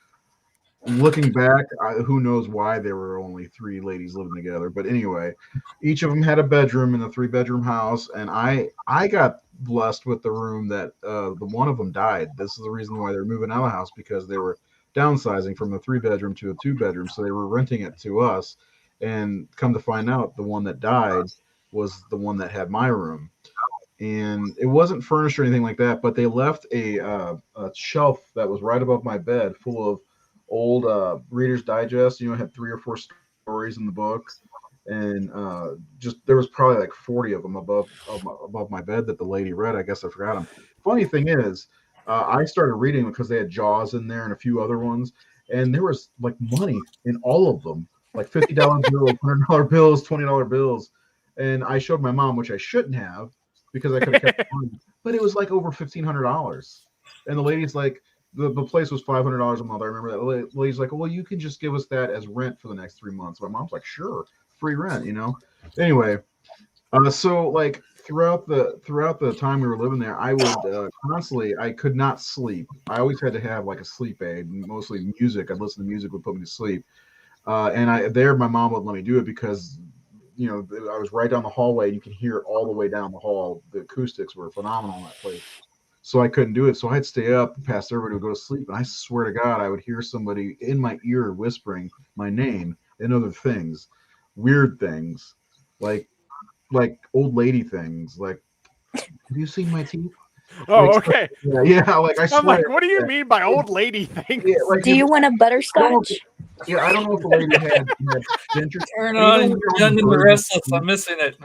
Looking back, who knows why there were only three ladies living together. But anyway, each of them had a bedroom in a 3-bedroom house. And I got blessed with the room that the one of them died. This is the reason why they're moving out of the house, because they were downsizing from a 3-bedroom to a 2-bedroom. So they were renting it to us. And come to find out, the one that died was the one that had my room. And it wasn't furnished or anything like that, but they left a shelf that was right above my bed full of old Reader's Digest. Had 3 or 4 stories in the book, and just there was probably like 40 of them above my bed that the lady read. I guess I forgot them. Funny thing is, I started reading because they had Jaws in there and a few other ones, and there was like money in all of them, like $50 bills, $100 bills, $20 bills, and I showed my mom, which I shouldn't have because I could have kept money, but it was like over $1,500, and the lady's like. The place was $500 a month. I remember that. The lady's like, well, you can just give us that as rent for the next 3 months. My mom's like, sure, free rent, Anyway, so like throughout the time we were living there, I would constantly, I could not sleep. I always had to have like a sleep aid, mostly music. I'd listen to music would put me to sleep. And my mom wouldn't let me do it because, I was right down the hallway and you can hear it all the way down the hall. The acoustics were phenomenal in that place. So I couldn't do it. So I'd stay up past everybody would go to sleep. And I swear to God, I would hear somebody in my ear whispering my name and other things, weird things, like old lady things. Like, have you seen my teeth? Oh, like, okay. Yeah, like I swear. I'm like, what do you mean by old lady things? Yeah, like, do you want a butterscotch? I don't know if the lady had ginger. Turn on Young and the Restless. I'm missing it.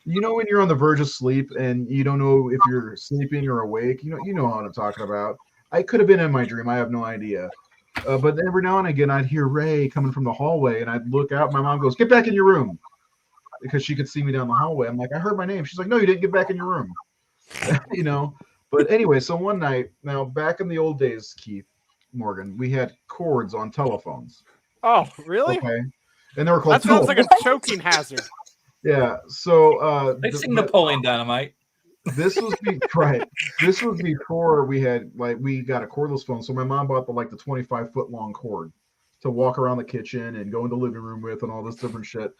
When you're on the verge of sleep and you don't know if you're sleeping or awake, you know what I'm talking about. I could have been in my dream. I have no idea. But every now and again, I'd hear Ray coming from the hallway, and I'd look out. My mom goes, "Get back in your room," because she could see me down the hallway. I'm like, "I heard my name." She's like, "No, you didn't. Get back in your room." But anyway, so one night, now back in the old days, Keith Morgan, we had cords on telephones. Oh, really? Okay, and they were called. That sounds like a choking hazard. Yeah, so they sing Napoleon Dynamite. This was This was before we got a cordless phone. So my mom bought the 25-foot long cord to walk around the kitchen and go into the living room with and all this different shit.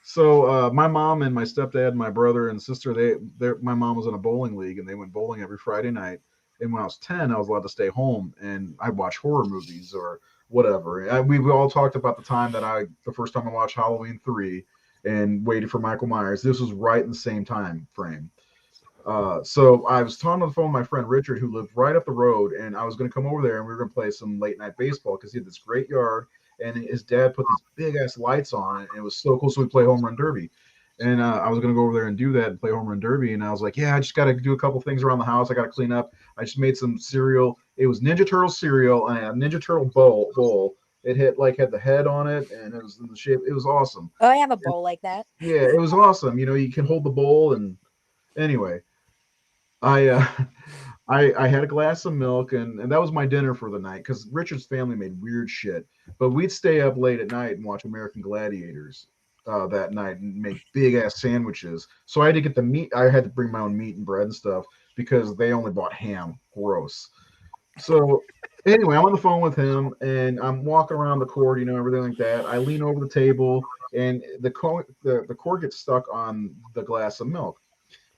So my mom and my stepdad, and my brother and sister, my mom was in a bowling league and they went bowling every Friday night. And when I was 10, I was allowed to stay home and I'd watch horror movies or whatever. We all talked about the time that the first time I watched Halloween 3 and waited for Michael Myers. This was right in the same time frame. So I was talking on the phone with my friend Richard, who lived right up the road, and I was going to come over there and we were going to play some late night baseball because he had this great yard, and his dad put these big ass lights on it, and it was so cool. So we play home run derby, and I was going to go over there and do that and play home run derby, and I was like, yeah, I just got to do a couple things around the house. I got to clean up. I just made some cereal. It was Ninja Turtle cereal and a Ninja Turtle bowl. It had the head on it, and it was in the shape. It was awesome. Oh, I have a bowl like that. Yeah, it was awesome. You can hold the bowl, and anyway. I I had a glass of milk, and that was my dinner for the night because Richard's family made weird shit. But we'd stay up late at night and watch American Gladiators that night and make big ass sandwiches. So I had to get the meat. I had to bring my own meat and bread and stuff because they only bought ham. Gross. So anyway, I'm on the phone with him and I'm walking around the cord, everything like that. I lean over the table and the cord gets stuck on the glass of milk.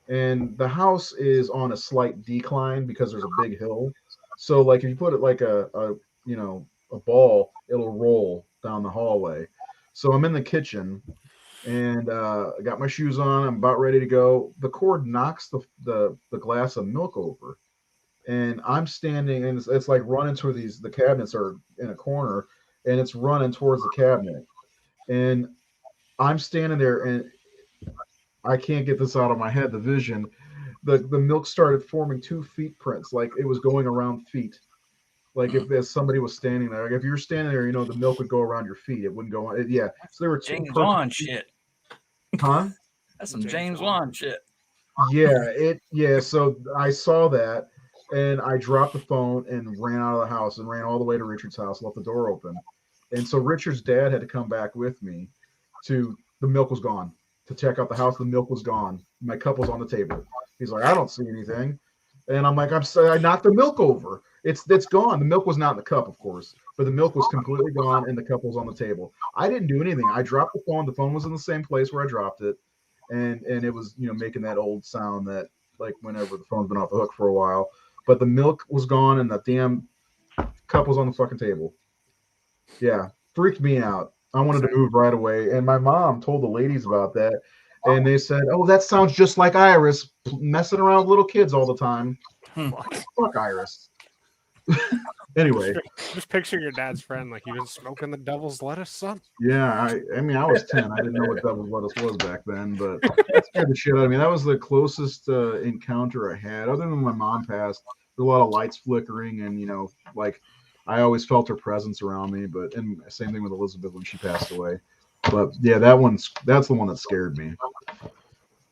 And the house is on a slight decline because there's a big hill. So like if you put it like a ball, it'll roll down the hallway. So I'm in the kitchen and I got my shoes on. I'm about ready to go. The cord knocks the glass of milk over, and I'm standing, and it's like running toward the cabinets are in a corner, and it's running towards the cabinet, and I'm standing there, and I can't get this out of my head. The vision, the milk started forming 2 feet prints, like it was going around feet. Like if there's somebody was standing there, like if you're standing there, the milk would go around your feet. It wouldn't go on. Yeah. So there were two James perfect Wan shit. Huh? That's some James Wan shit. Yeah. So I saw that, and I dropped the phone and ran out of the house and ran all the way to Richard's house, left the door open, and so Richard's dad had to come back with me. The milk was gone. To check out the house, the milk was gone. My cup was on the table. He's like, I don't see anything, and I'm like, I'm sorry, I knocked the milk over. It's gone. The milk was not in the cup, of course, but the milk was completely gone, and the cup was on the table. I didn't do anything. I dropped the phone. The phone was in the same place where I dropped it, and it was making that old sound that like whenever the phone's been off the hook for a while. But the milk was gone, and the damn cup was on the fucking table. Yeah, freaked me out. I wanted to move right away, and my mom told the ladies about that, and they said, "Oh, that sounds just like Iris messing around with little kids all the time." Fuck Iris. Anyway, just picture your dad's friend like he was smoking the devil's lettuce, son. Yeah, I mean, I was 10. I didn't know what devil's lettuce was back then, but that scared the shit out of me. That was the closest encounter I had, other than my mom passed. There were a lot of lights flickering, and like I always felt her presence around me. And same thing with Elizabeth when she passed away. But yeah, that's the one that scared me.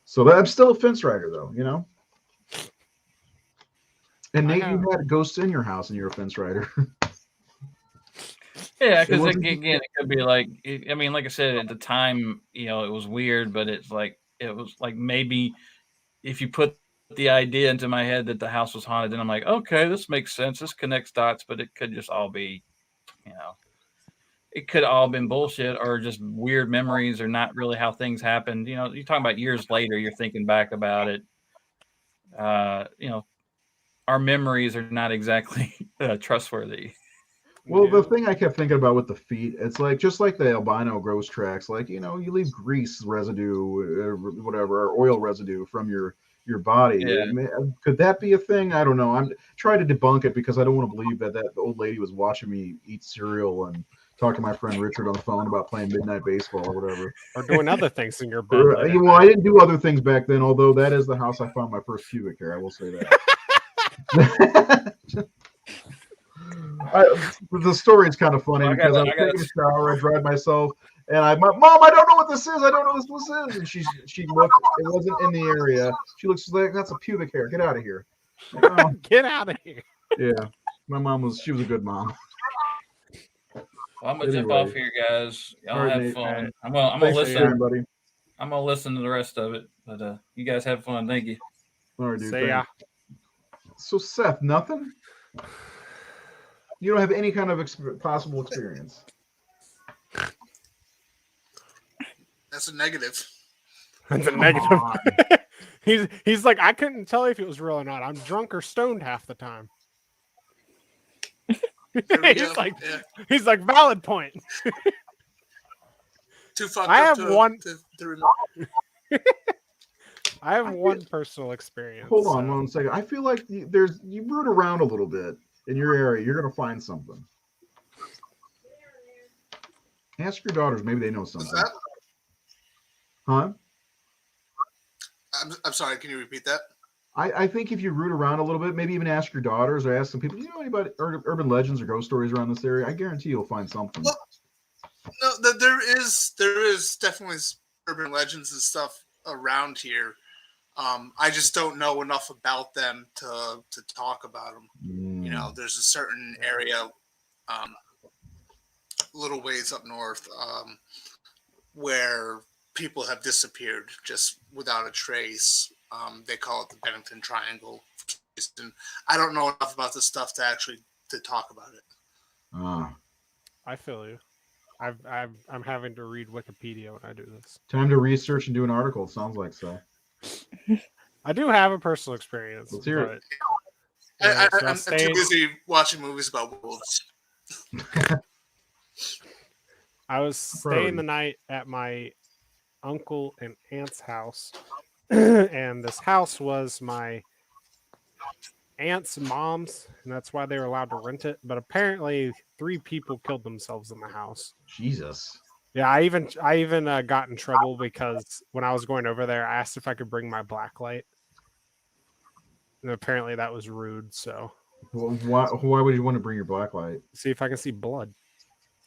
So I'm still a fence rider, though. And Nate, you had ghosts in your house, and you're a fence rider. Yeah, because again, it could be like, I mean, like I said, at the time, it was weird, but it was like maybe if you put the idea into my head that the house was haunted, then I'm like, okay, this makes sense. This connects dots, but it could just all be, it could all been bullshit or just weird memories or not really how things happened. You're talking about years later, you're thinking back about it. Our memories are not exactly trustworthy. Well, the thing I kept thinking about with the feet, it's like just like the albino ghost tracks, like you leave grease residue, or whatever, or oil residue from your body. Yeah. Could that be a thing? I don't know. I'm trying to debunk it because I don't want to believe that the old lady was watching me eat cereal and talk to my friend Richard on the phone about playing midnight baseball or whatever, or doing other things in your bed. Well, I didn't do other things back then, although that is the house I found my first pubic hair. I will say that. The story is kind of funny because I was taking a shower, I dried myself, and Mom, I don't know what this is. I don't know what this is. And she looked. It wasn't in the area. She looks like that's a pubic hair. Get out of here. Get out of here. Yeah, my mom was a good mom. Well, I'm gonna jump off here, guys. Y'all have Nate, fun. I'm gonna listen. Everybody. I'm gonna listen to the rest of it, but you guys have fun. Thank you. All right, dude. See ya. So Seth, nothing. You don't have any kind of possible experience. That's a negative. That's a negative. he's like, I couldn't tell if it was real or not. I'm drunk or stoned half the time. He's like, valid point. Too fucked I up have one. to remember. I have one personal experience. Hold on 1 second. I feel like you root around a little bit in your area, you're gonna find something. Ask your daughters, maybe they know something. What's that? Huh? I'm sorry. Can you repeat that? I think if you root around a little bit, maybe even ask your daughters or ask some people, you know anybody urban legends or ghost stories around this area? I guarantee you'll find something. Well, no, there is definitely urban legends and stuff around here. I just don't know enough about them to talk about them. You know, there's a certain area, little ways up north, where people have disappeared just without a trace. They call it the Bennington Triangle. And I don't know enough about this stuff to actually talk about it. I feel you. I'm having to read Wikipedia when I do this. Time to research and do an article. It sounds like so. I do have a personal experience. Let's hear it. I'm too busy watching movies about wolves. I was staying the night at my uncle and aunt's house, and this house was my aunt's mom's, and that's why they were allowed to rent it. But apparently 3 people killed themselves in the house. Jesus. Yeah, I even got in trouble because when I was going over there, I asked if I could bring my black light, and apparently that was rude. So why would you want to bring your black light? See if I can see blood.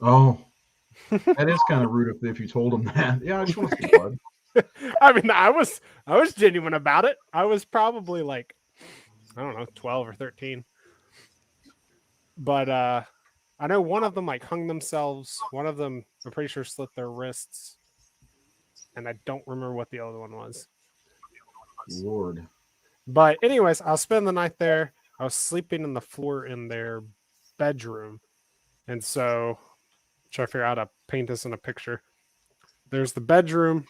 Oh, that is kind of rude if you told them that. Yeah, I just want to see blood. I mean, I was genuine about it. I was probably like, I don't know, 12 or 13. But I know one of them like hung themselves. One of them, I'm pretty sure, slit their wrists. And I don't remember what the other one was. Lord. But anyways, I'll spend the night there. I was sleeping on the floor in their bedroom. And so, try to figure out how to paint this in a picture. There's the bedroom.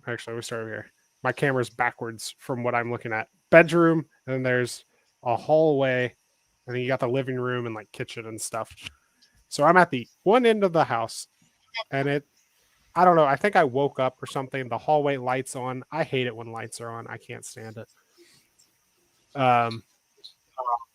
Actually, we start over here. My camera's backwards from what I'm looking at. Bedroom, and then there's a hallway, and then you got the living room and like kitchen and stuff. So I'm at the one end of the house, and I don't know. I think I woke up or something. The hallway lights on. I hate it when lights are on. I can't stand it.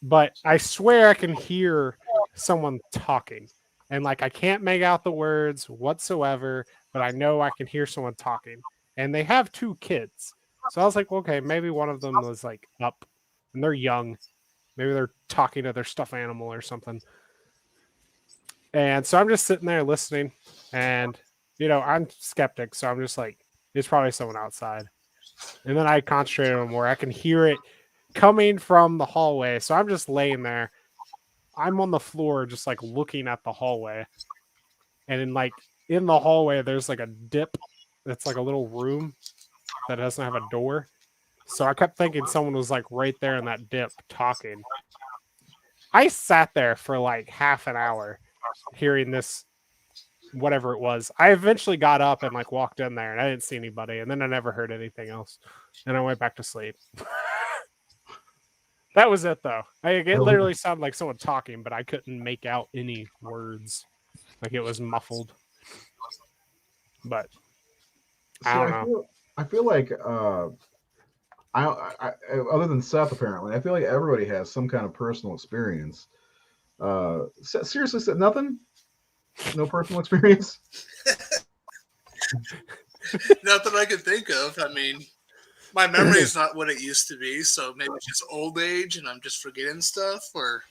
But I swear I can hear someone talking, and like I can't make out the words whatsoever, but I know I can hear someone talking. And they have 2 kids. So I was like, well, okay, maybe one of them was like up and they're young. Maybe they're talking to their stuffed animal or something. And so I'm just sitting there listening. And, you know, I'm skeptic. So I'm just like, it's probably someone outside. And then I concentrate on more. I can hear it coming from the hallway. So I'm just laying there. I'm on the floor just like looking at the hallway. And in the hallway, there's like a dip. It's like a little room that doesn't have a door. So I kept thinking someone was like right there in that dip talking. I sat there for like half an hour hearing this, whatever it was. I eventually got up and like walked in there and I didn't see anybody. And then I never heard anything else. And I went back to sleep. That was it though. It literally sounded like someone talking, but I couldn't make out any words. Like it was muffled. But I don't know. I feel like I other than Seth, apparently, I feel like everybody has some kind of personal experience. Seriously, Seth, nothing? No personal experience? Nothing I can think of. I mean, my memory is not what it used to be, so maybe it's just old age and I'm just forgetting stuff, or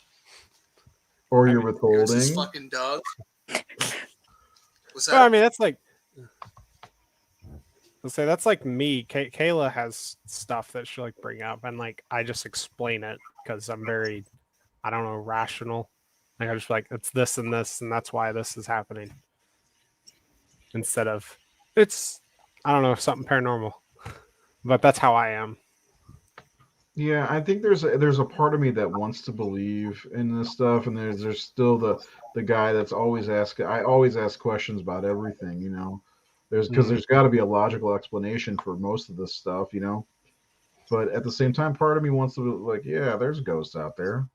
you're withholding. This fucking dog. Well, I mean, that's like. Let's say that's like me. Kayla has stuff that she'll like bring up, and like I just explain it because I'm very, I don't know, rational. Like I just like it's this and this, and that's why this is happening. Instead of it's, I don't know, something paranormal. But that's how I am. Yeah, I think there's a part of me that wants to believe in this stuff, and there's still the guy that's always asking. I always ask questions about everything, you know. There's got to be a logical explanation for most of this stuff, you know. But at the same time, part of me wants to be like, yeah, there's ghosts out there.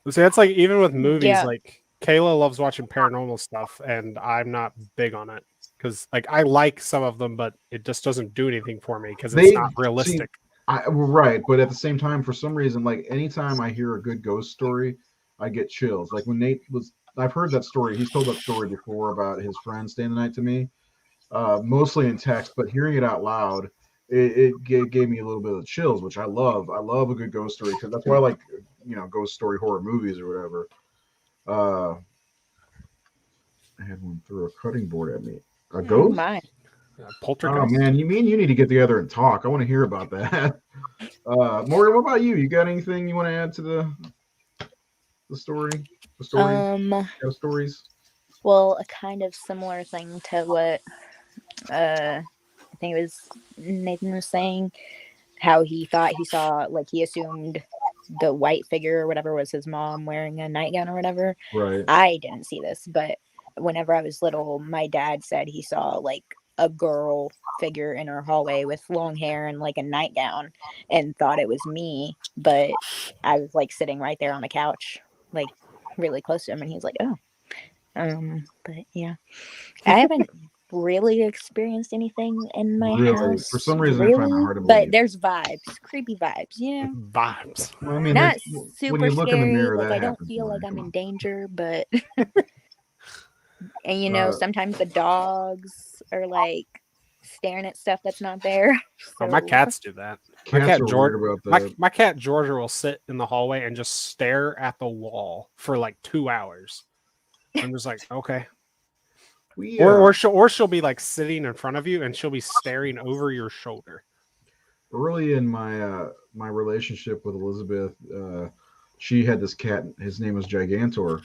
See, that's like even with movies, like Kayla loves watching paranormal stuff, and I'm not big on it because like I like some of them, but it just doesn't do anything for me because it's They not realistic. right, but at the same time, for some reason, like anytime I hear a good ghost story, I get chills. Like when Nate was, I've heard that story. He's told that story before about his friend staying the night to me, mostly in text, but hearing it out loud, gave me a little bit of chills, which I love. I love a good ghost story because that's why I like, ghost story horror movies or whatever. I had one throw a cutting board at me. A Oh ghost? my. Oh Poltergeist. man, you need to get together and talk. I want to hear about that. Morgan, what about you? You got anything you want to add to the story? The story? Stories? Well, a kind of similar thing to what I think it was Nathan was saying, how he thought he saw, like he assumed the white figure or whatever was his mom wearing a nightgown or whatever. Right. I didn't see this, but whenever I was little, my dad said he saw like a girl figure in our hallway with long hair and like a nightgown and thought it was me, but I was like sitting right there on the couch, like really close to him, and he was like, oh. But yeah, I haven't really experienced anything in my house. For some reason, I find that hard to but believe. there's vibes, creepy vibes, Vibes. Well, I mean, not when super you look in the scary. mirror, Like that I don't happens. feel like I'm Come in on. danger, but and sometimes the dogs are like staring at stuff that's not there. Oh, my So- cats do that. Cats are weird about that. My cat Georgia will sit in the hallway and just stare at the wall for like 2 hours. I'm just like, okay. Or she'll be like sitting in front of you and she'll be staring over your shoulder. Early in my my relationship with Elizabeth, she had this cat. His name was Gigantor,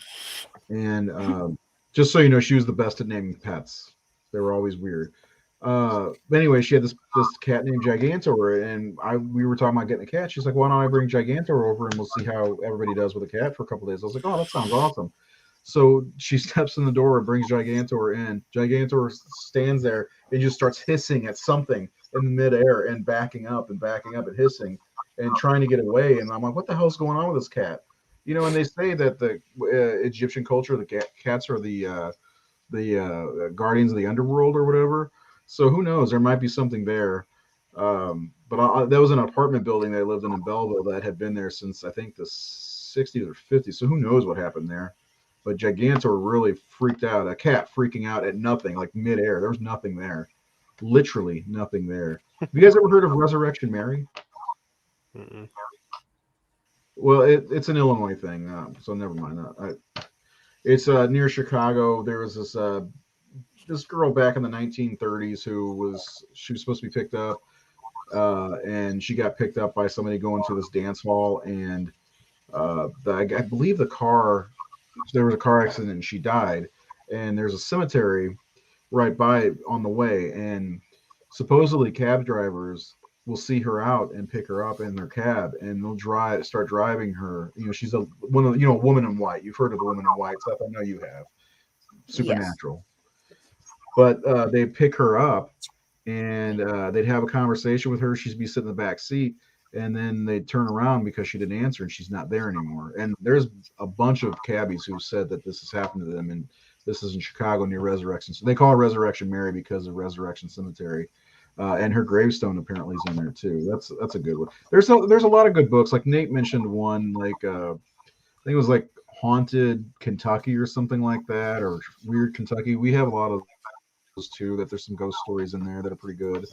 and just so you know, she was the best at naming pets. They were always weird. But anyway, she had this cat named Gigantor, and we were talking about getting a cat. She's like, "Why don't I bring Gigantor over and we'll see how everybody does with a cat for a couple days?" I was like, "Oh, that sounds awesome." So she steps in the door and brings Gigantor in. Gigantor stands there and just starts hissing at something in midair and backing up and hissing and trying to get away. And I'm like, what the hell's going on with this cat? And they say that the Egyptian culture, the cats are the guardians of the underworld or whatever. So who knows? There might be something there. But that was an apartment building they lived in Belleville that had been there since I think the 60s or 50s. So who knows what happened there? But Gigantor really freaked out. A cat freaking out at nothing, like midair. There was nothing there. Literally nothing there. Have you guys ever heard of Resurrection Mary? Mm-mm. Well, it's an Illinois thing, so never mind that. It's near Chicago. There was this girl back in the 1930s she was supposed to be picked up, and she got picked up by somebody going to this dance hall, and I believe there was a car accident and she died, and there's a cemetery right by on the way, and supposedly cab drivers will see her out and pick her up in their cab, and they'll start driving her. She's a woman in white. You've heard of the woman in white stuff. I know you have. Supernatural. Yes. But they pick her up, and they'd have a conversation with her. She'd be sitting in the back seat, and then they'd turn around because she didn't answer and she's not there anymore. And there's a bunch of cabbies who said that this has happened to them, and this is in Chicago near Resurrection. So they call her Resurrection Mary because of Resurrection Cemetery. And her gravestone apparently is in there too. That's a good one. There's a lot of good books. Like Nate mentioned one, like I think it was like Haunted Kentucky or something like that, or Weird Kentucky. We have a lot of those too. That there's some ghost stories in there that are pretty good.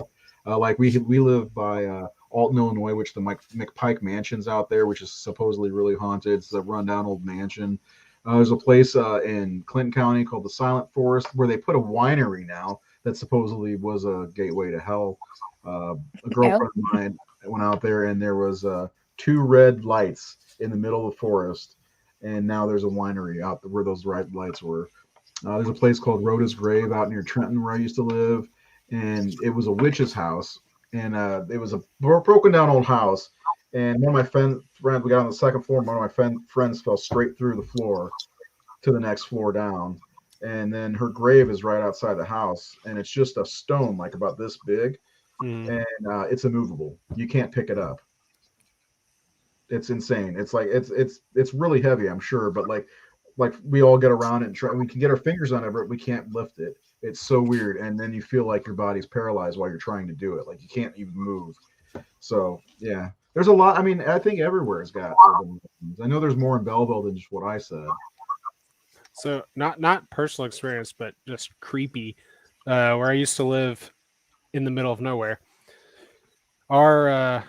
Like we live by Alton, Illinois, which the McPike Mansion's out there, which is supposedly really haunted. It's a rundown old mansion. There's a place in Clinton County called the Silent Forest where they put a winery now that supposedly was a gateway to hell. A girlfriend of mine went out there, and there was 2 red lights in the middle of the forest, and now there's a winery out there where those red lights were. There's a place called Rhoda's Grave out near Trenton where I used to live, and it was a witch's house, and it was a broken down old house. And one of my friends, we got on the second floor, and one of my friends fell straight through the floor to the next floor down. And then her grave is right outside the house, and it's just a stone like about this big, and it's immovable. You can't pick it up. It's insane. It's like it's really heavy, I'm sure, but like like we all get around it and try. We can get our fingers on it, but we can't lift it. It's so weird, and then you feel like your body's paralyzed while you're trying to do it. Like you can't even move. So yeah, there's a lot. I mean, I think everywhere's got urban legends. I know there's more in Belleville than just what I said. So not personal experience, but just creepy. Where I used to live in the middle of nowhere, our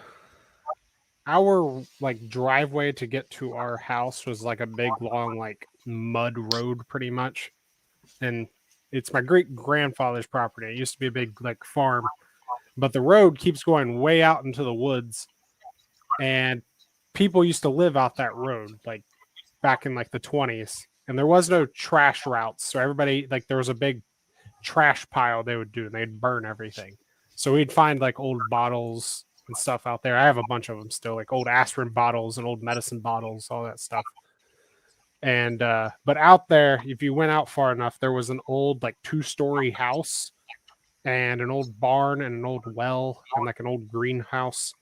like driveway to get to our house was like a big long like mud road, pretty much, and it's my great grandfather's property. It used to be a big like farm, but the road keeps going way out into the woods, and people used to live out that road like back in like the 20s, and there was no trash routes, so everybody like there was a big trash pile they would do, and they'd burn everything. So we'd find like old bottles and stuff out there. I have a bunch of them still, like old aspirin bottles and old medicine bottles, all that stuff. And but out there, if you went out far enough, there was an old like 2-story house and an old barn and an old well and like an old greenhouse.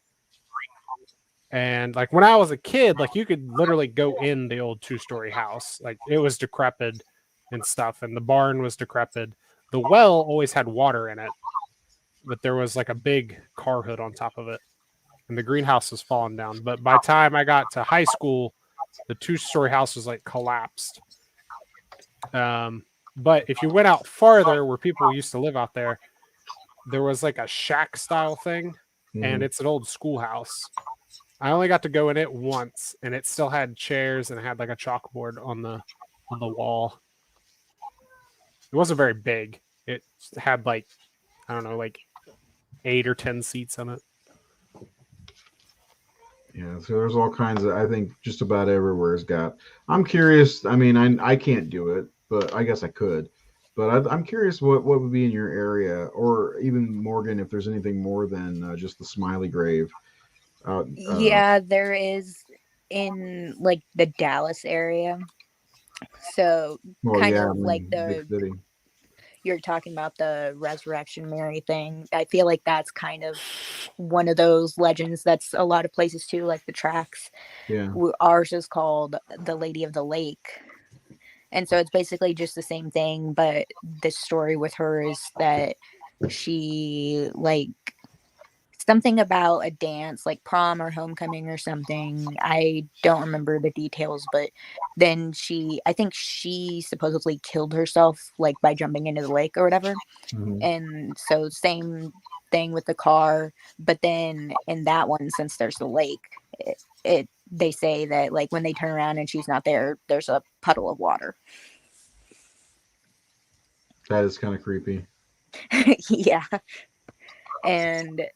And like when I was a kid, like you could literally go in the old 2-story house. Like it was decrepit and stuff, and the barn was decrepit. The well always had water in it, but there was like a big car hood on top of it, and the greenhouse was falling down. But by the time I got to high school, the 2-story house was like collapsed. But if you went out farther where people used to live out there, there was like a shack style thing, and it's an old schoolhouse. I only got to go in it once, and it still had chairs and it had like a chalkboard on the wall. It wasn't very big. It had like, I don't know, like 8 or 10 seats on it. Yeah, so there's all kinds of. I think just about everywhere's got. I'm curious. I mean, I can't do it, but I guess I could. But I'm curious what would be in your area, or even Morgan, if there's anything more than just the Smiley Grave. Yeah, there is in like the Dallas area. So kind of like the you're talking about the Resurrection Mary thing. I feel like that's kind of one of those legends that's a lot of places too, like the tracks. Yeah. Ours is called the Lady of the Lake. And so it's basically just the same thing, but the story with her is that she like something about a dance like prom or homecoming or something. I don't remember the details, but then I think she supposedly killed herself like by jumping into the lake or whatever. And so same thing with the car, but then in that one, since there's the lake, they say that like when they turn around and she's not there, there's a puddle of water. That is kind of creepy. Yeah. And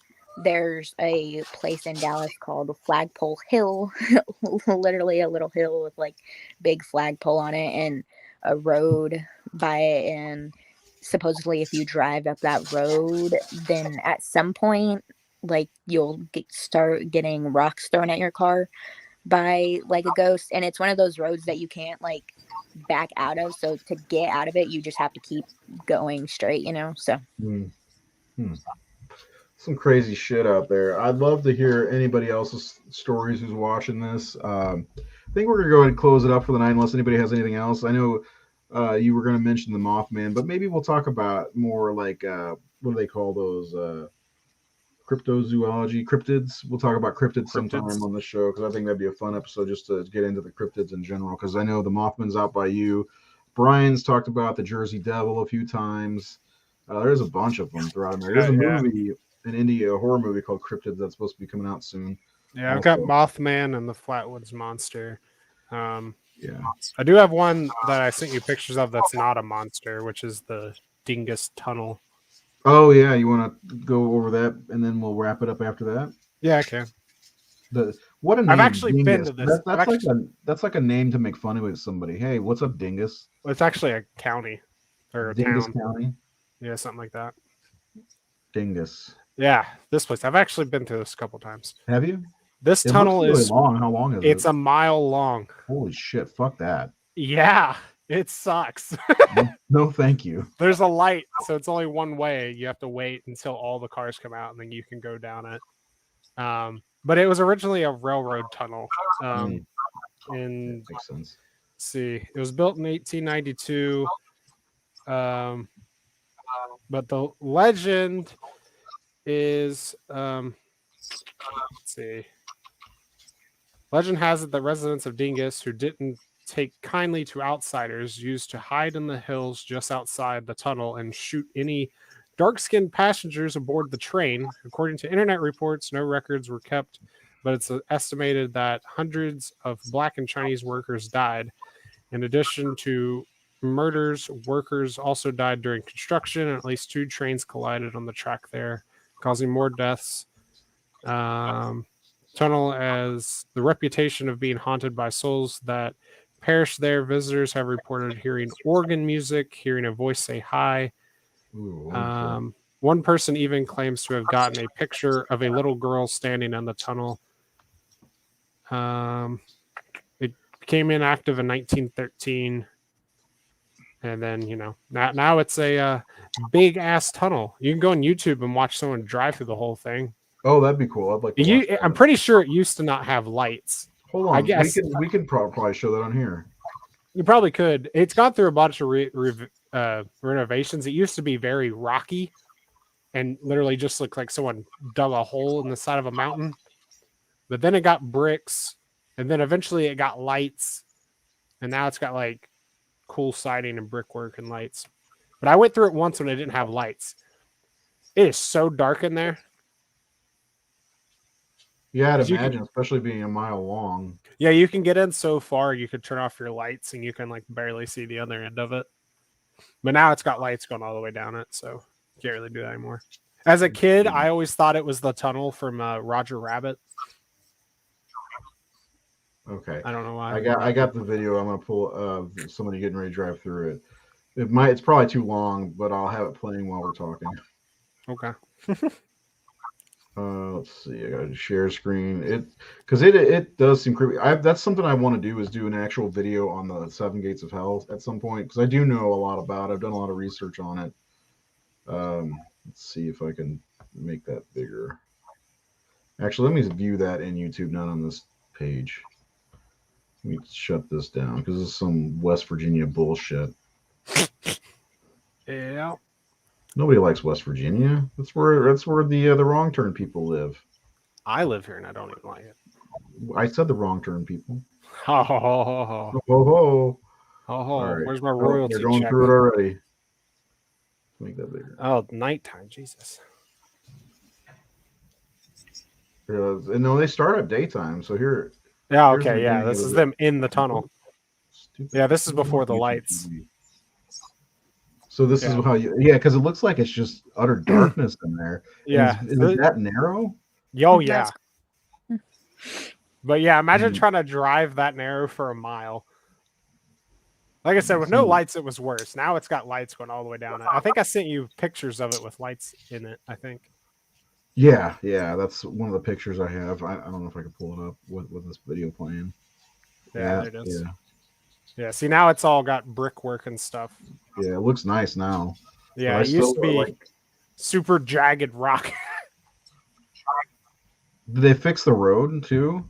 there's a place in Dallas called Flagpole Hill, literally a little hill with like big flagpole on it and a road by it. And supposedly if you drive up that road, then at some point, like you'll start getting rocks thrown at your car by like a ghost. And it's one of those roads that you can't like back out of. So to get out of it, you just have to keep going straight, you know? So. Some crazy shit out there. I'd love to hear anybody else's stories who's watching this. I think we're gonna go ahead and close it up for the night, unless anybody has anything else. I know you were gonna mention the Mothman, but maybe we'll talk about more like what do they call those? Cryptozoology, cryptids. We'll talk about cryptids sometime on the show because I think that'd be a fun episode just to get into the cryptids in general. Because I know the Mothman's out by you. Brian's talked about the Jersey Devil a few times. There's a bunch of them throughout America. There's a movie. An India horror movie called Cryptids that's supposed to be coming out soon. Yeah, I've got Mothman and the Flatwoods Monster. Yeah, I do have one that I sent you pictures of that's not a monster, which is the Dingus Tunnel. Oh yeah, you want to go over that and then we'll wrap it up after that? Yeah, I can. What a name! I've actually Dingus. been to this. That's like a name to make fun of with somebody. Hey, what's up, Dingus? Well, it's actually a county or a Dingus town. County. Yeah, something like that. Dingus. Yeah, this place. I've actually been to this a couple times. Have you? This tunnel looks really is long. How long is it? It's a mile long. Holy shit! Fuck that. Yeah, it sucks. No, thank you. There's a light, so it's only one way. You have to wait until all the cars come out, and then you can go down it. But it was originally a railroad tunnel. That makes sense. see. It was built in 1892. But the legend is, let's see. Legend has it that residents of Dingus who didn't take kindly to outsiders used to hide in the hills just outside the tunnel and shoot any dark-skinned passengers aboard the train. According to internet reports, no records were kept, but it's estimated that hundreds of Black and Chinese workers died. In addition to murders, workers also died during construction, and at least 2 trains collided on the track there, causing more deaths. Tunnel has the reputation of being haunted by souls that perish there. Visitors have reported hearing organ music, hearing a voice say hi. Ooh, one person even claims to have gotten a picture of a little girl standing in the tunnel. It became inactive in 1913. And then, you know, now it's a big ass tunnel. You can go on YouTube and watch someone drive through the whole thing. oh, that'd be cool. I'd like to watch that. I'm pretty sure it used to not have lights. Hold on, I guess we can probably show that on here. You probably could. It's gone through a bunch of renovations. It used to be very rocky and literally just looked like someone dug a hole in the side of a mountain. But then it got bricks, and then eventually it got lights, and now it's got like cool siding and brickwork and lights. But I went through it once when it didn't have lights. It is so dark in there. Yeah, I'd imagine, especially being a mile long. Yeah, you can get in so far, you could turn off your lights and you can like barely see the other end of it. But now it's got lights going all the way down it, so you can't really do that anymore. As a kid, I always thought it was the tunnel from Roger Rabbit. Okay. I don't know why. I got the video. I'm gonna pull somebody getting ready to drive through it. It's probably too long, but I'll have it playing while we're talking. Okay. Let's see. I got to share screen. It does seem creepy. That's something I want to do, is do an actual video on the Seven Gates of Hell at some point, because I do know a lot about it. I've done a lot of research on it. Let's see if I can make that bigger. Actually, let me view that in YouTube, not on this page. Let me shut this down because this is some West Virginia bullshit. Yeah. Nobody likes West Virginia. That's where the wrong turn people live. I live here and I don't even like it. I said the wrong turn people. Ho ho ho ho ho. Ho ho. Ho ho. Right. Where's my royalty They're going check? through it already. Make that bigger. Oh, nighttime. Jesus. No, they start at daytime. So here. Yeah. Okay. Yeah. This is them in the tunnel. Stupid. Yeah. This is before the lights. So this is how because it looks like it's just utter darkness in there. Yeah. Is that narrow? Oh, yeah. But yeah, imagine trying to drive that narrow for a mile. Like I said, with no lights, it was worse. Now it's got lights going all the way down it. I think I sent you pictures of it with lights in it, I think. Yeah. That's one of the pictures I have. I don't know if I can pull it up with this video playing. Yeah, there it is. Yeah, see, now it's all got brickwork and stuff. Yeah, it looks nice now. Yeah, it used to be super jagged rock. Did they fix the road too?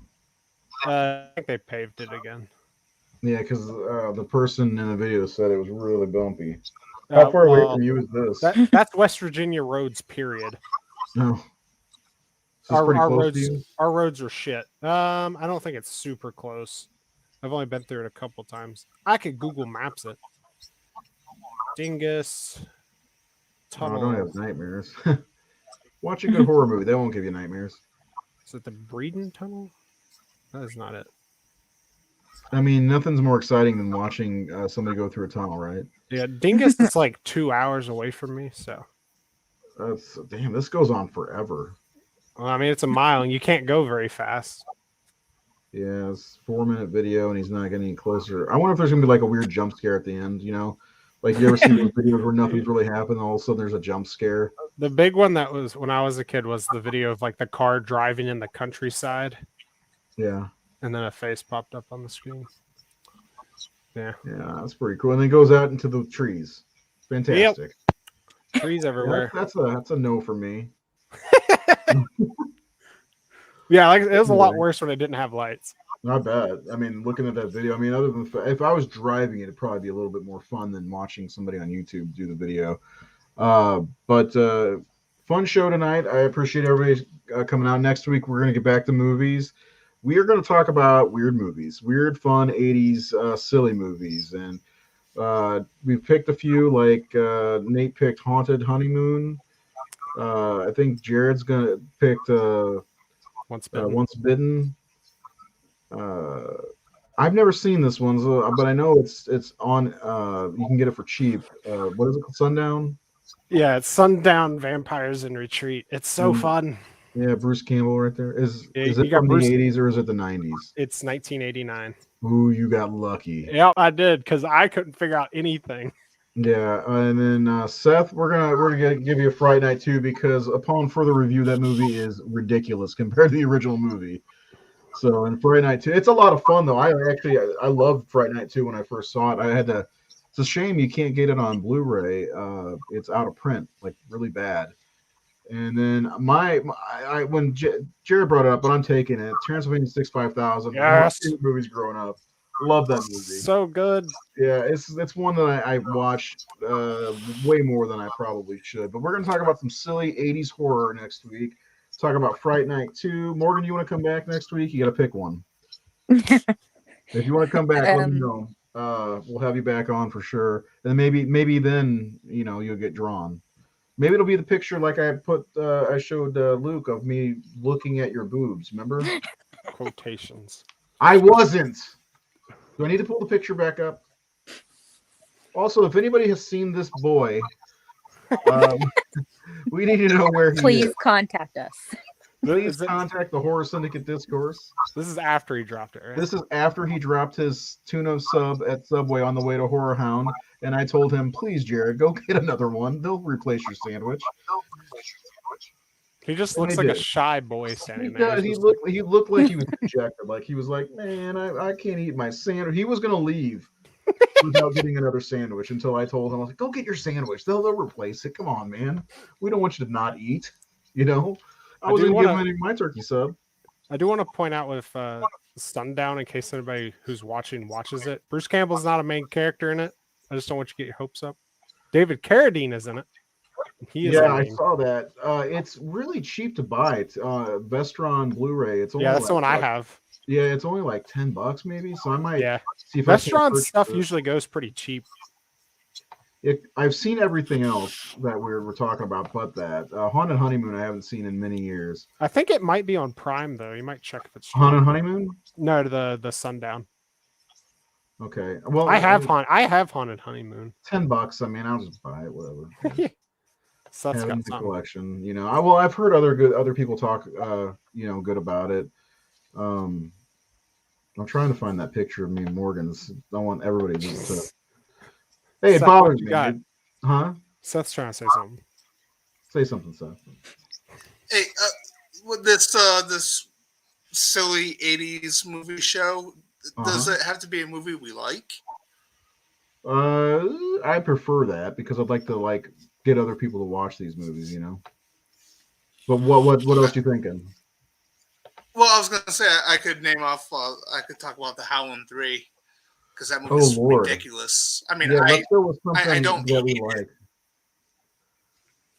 I think they paved it again. Yeah, because the person in the video said it was really bumpy. How far away from you is this? That's West Virginia roads, period. No. Our roads are shit. I don't think it's super close. I've only been through it a couple times. I could Google Maps it. Dingus tunnel. I don't have nightmares. Watch a good horror movie. They won't give you nightmares. Is it the Breeden Tunnel? That is not it. I mean, nothing's more exciting than watching somebody go through a tunnel, right? Yeah, Dingus is like 2 hours away from me, so. Damn, this goes on forever. Well, I mean, it's a mile, and you can't go very fast. Yeah, it's a 4-minute video, and he's not getting any closer. I wonder if there's gonna be like a weird jump scare at the end. You know, like you ever see those videos where nothing's really happened, and all of a sudden there's a jump scare. The big one that was when I was a kid was the video of like the car driving in the countryside. Yeah. And then a face popped up on the screen. Yeah. Yeah, that's pretty cool. And then goes out into the trees. Fantastic. Yep. Trees everywhere. Yeah, that's a no for me. Yeah, like it was a lot worse when it didn't have lights. Not bad. I mean, looking at that video, I mean, other than if I was driving, it'd probably be a little bit more fun than watching somebody on YouTube do the video. But fun show tonight. I appreciate everybody coming out. Next week, we're going to get back to movies. We are going to talk about weird movies, weird, fun 80s silly movies. And we've picked a few, like Nate picked Haunted Honeymoon. I think Jared's going to pick Once Bitten. I've never seen this one, but I know it's on. You can get it for cheap. What is it called? Sundown. Yeah, it's Sundown Vampires in Retreat. It's so fun. Yeah, Bruce Campbell right there. Is it you got from Bruce- the 80s or is it the 90s? It's 1989. Ooh, you got lucky. Yep, I did because I couldn't figure out anything. Yeah, and then Seth, we're gonna give you a Fright Night 2 because upon further review, that movie is ridiculous compared to the original movie. So, and Fright Night 2, it's a lot of fun though. I loved Fright Night 2 when I first saw it. I had to. It's a shame you can't get it on Blu-ray. It's out of print, like really bad. And then when Jared brought it up, but I'm taking it. Transylvania 65000. Yes. Movies growing up. Love that movie. So good. Yeah, it's one that I watched way more than I probably should. But we're going to talk about some silly 80s horror next week. Talk about Fright Night 2. Morgan, you want to come back next week? You got to pick one. If you want to come back, let me know. We'll have you back on for sure. And maybe then, you'll get drawn. Maybe it'll be the picture like I showed Luke of me looking at your boobs. Remember? Quotations. I wasn't. Do I need to pull the picture back up? Also, if anybody has seen this boy, we need to know where he is. Please contact us. Please contact the Horror Syndicate Discourse. This is after he dropped it, right? This is after he dropped his tuna sub at Subway on the way to Horror Hound. And I told him, please, Jared, go get another one. They'll replace your sandwich. He just looks like a shy boy standing there. there. He looked like he was dejected. Like he was like, man, I can't eat my sandwich. He was going to leave without getting another sandwich until I told him, I was like, go get your sandwich. They'll replace it. Come on, man. We don't want you to not eat. I was going to give him my turkey sub. I do want to point out with Sundown, in case anybody who's watching watches it, Bruce Campbell's not a main character in it. I just don't want you to get your hopes up. David Carradine is in it. I saw that. It's really cheap to buy. It's Vestron Blu-ray. It's only that's the one I have. Yeah, it's only like $10 maybe. So I might see if Vestron stuff usually goes pretty cheap. I've seen everything else that we're talking about, but that Haunted Honeymoon I haven't seen in many years. I think it might be on Prime though. You might check if it's Haunted Honeymoon. No, the Sundown. Okay. Well, I have Haunted Honeymoon. $10. I mean, I'll just buy it. Whatever. So that's got the collection. I've heard other people talk. Good about it. I'm trying to find that picture of me and Morgan's. I want everybody to. Hey, it bothers me. Huh? Seth's trying to say something. Say something, Seth. Hey, with this silly 80s movie show, does it have to be a movie we like? I prefer that because I'd like to get other people to watch these movies, But what else you thinking? Well, I was gonna say I could name off. I could talk about the Howlin' 3 because that movie's ridiculous. I mean, I don't really like.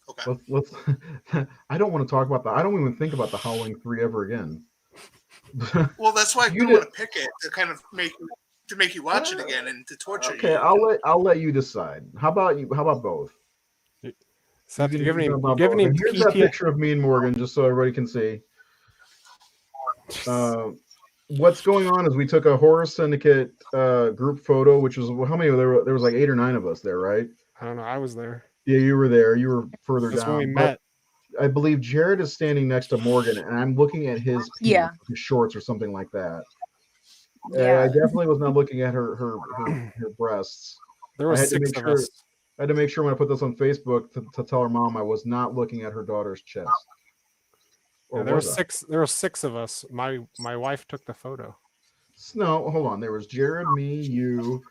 Okay. Let's I don't want to talk about that. I don't even think about the Howling 3 ever again. Well, that's why I do want to pick it to kind of make you watch it again and to torture you. Okay, I'll let you decide. How about you? How about both? Seth, do you have any Here's that picture of me and Morgan, just so everybody can see. What's going on is we took a Horror Syndicate group photo, which was how many? There was like 8 or 9 of us there, right? I don't know. I was there. Yeah, you were there. You were further That's down. when we met. I believe Jared is standing next to Morgan, and I'm looking at his shorts or something like that. Yeah, I definitely was not looking at her breasts. There was 6 of us. I had to make sure when I put this on Facebook to tell her mom I was not looking at her daughter's chest. Yeah, there were 6. There were 6 of us. My wife took the photo. No, hold on. There was Jared, me, you,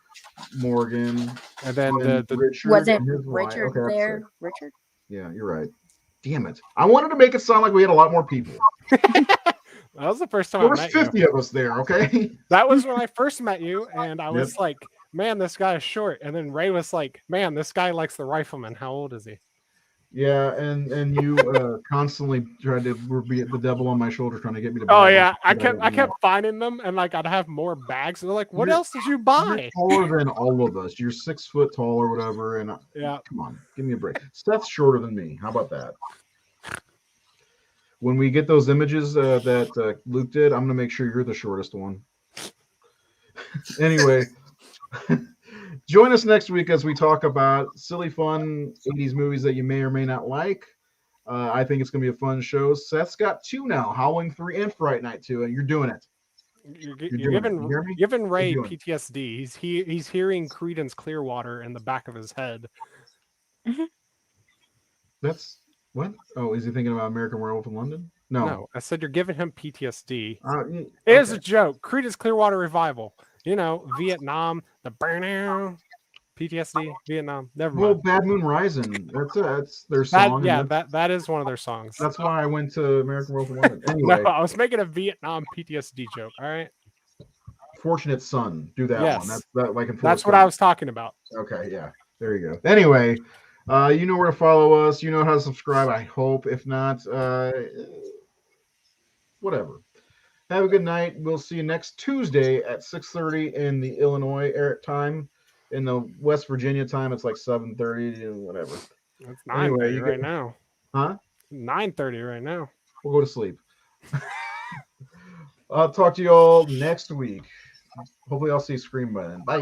Morgan, and then Richard. Wasn't Richard there? Richard? Yeah, you're right. Damn it! I wanted to make it sound like we had a lot more people. That was the first time There I was met 50 you. of us there, okay? That was when I first met you, and I Yep. was like, man, this guy is short. And then Ray was like, man, this guy likes the rifleman. How old is he? Yeah, and you constantly tried to be the devil on my shoulder trying to get me to buy. Oh a yeah, bunch of I shit kept finding them, and like I'd have more bags. And they're like, what You're- else did you You're buy? taller than all of us. You're 6 foot tall or whatever. And Yeah. come on, give me a break. Steph's shorter than me. How about that? When we get those images that Luke did, I'm gonna make sure you're the shortest one. Anyway, join us next week as we talk about silly, fun 80s movies that you may or may not like. I think it's gonna be a fun show. Seth's got 2 now, Howling 3 and Fright Night 2, and you're doing it. You're doing it. giving You hear me? giving Ray doing it. PTSD. He's hearing Creedence Clearwater in the back of his head. That's what? Oh, is he thinking about American Werewolf in London? No, I said you're giving him PTSD. Okay. It is a joke. Creedence Clearwater Revival. You know, Vietnam, the burnout, PTSD, Vietnam. Never Well, mind. Bad Moon Rising. That's their song. That is one of their songs. That's why I went to American Werewolf in London. Anyway, No, I was making a Vietnam PTSD joke. All right. Fortunate Son. Do that Yes. one. That's that like in That's Forrest what Gump. I was talking about. Okay, yeah. There you go. Anyway, you know where to follow us. You know how to subscribe, I hope. If not, whatever. Have a good night. We'll see you next Tuesday at 6:30 in the Illinois time. In the West Virginia time, it's like 7:30 and whatever. It's 9:30 Anyway, right now. Huh? 9:30 right now. We'll go to sleep. I'll talk to you all next week. Hopefully I'll see Scream by then. Bye.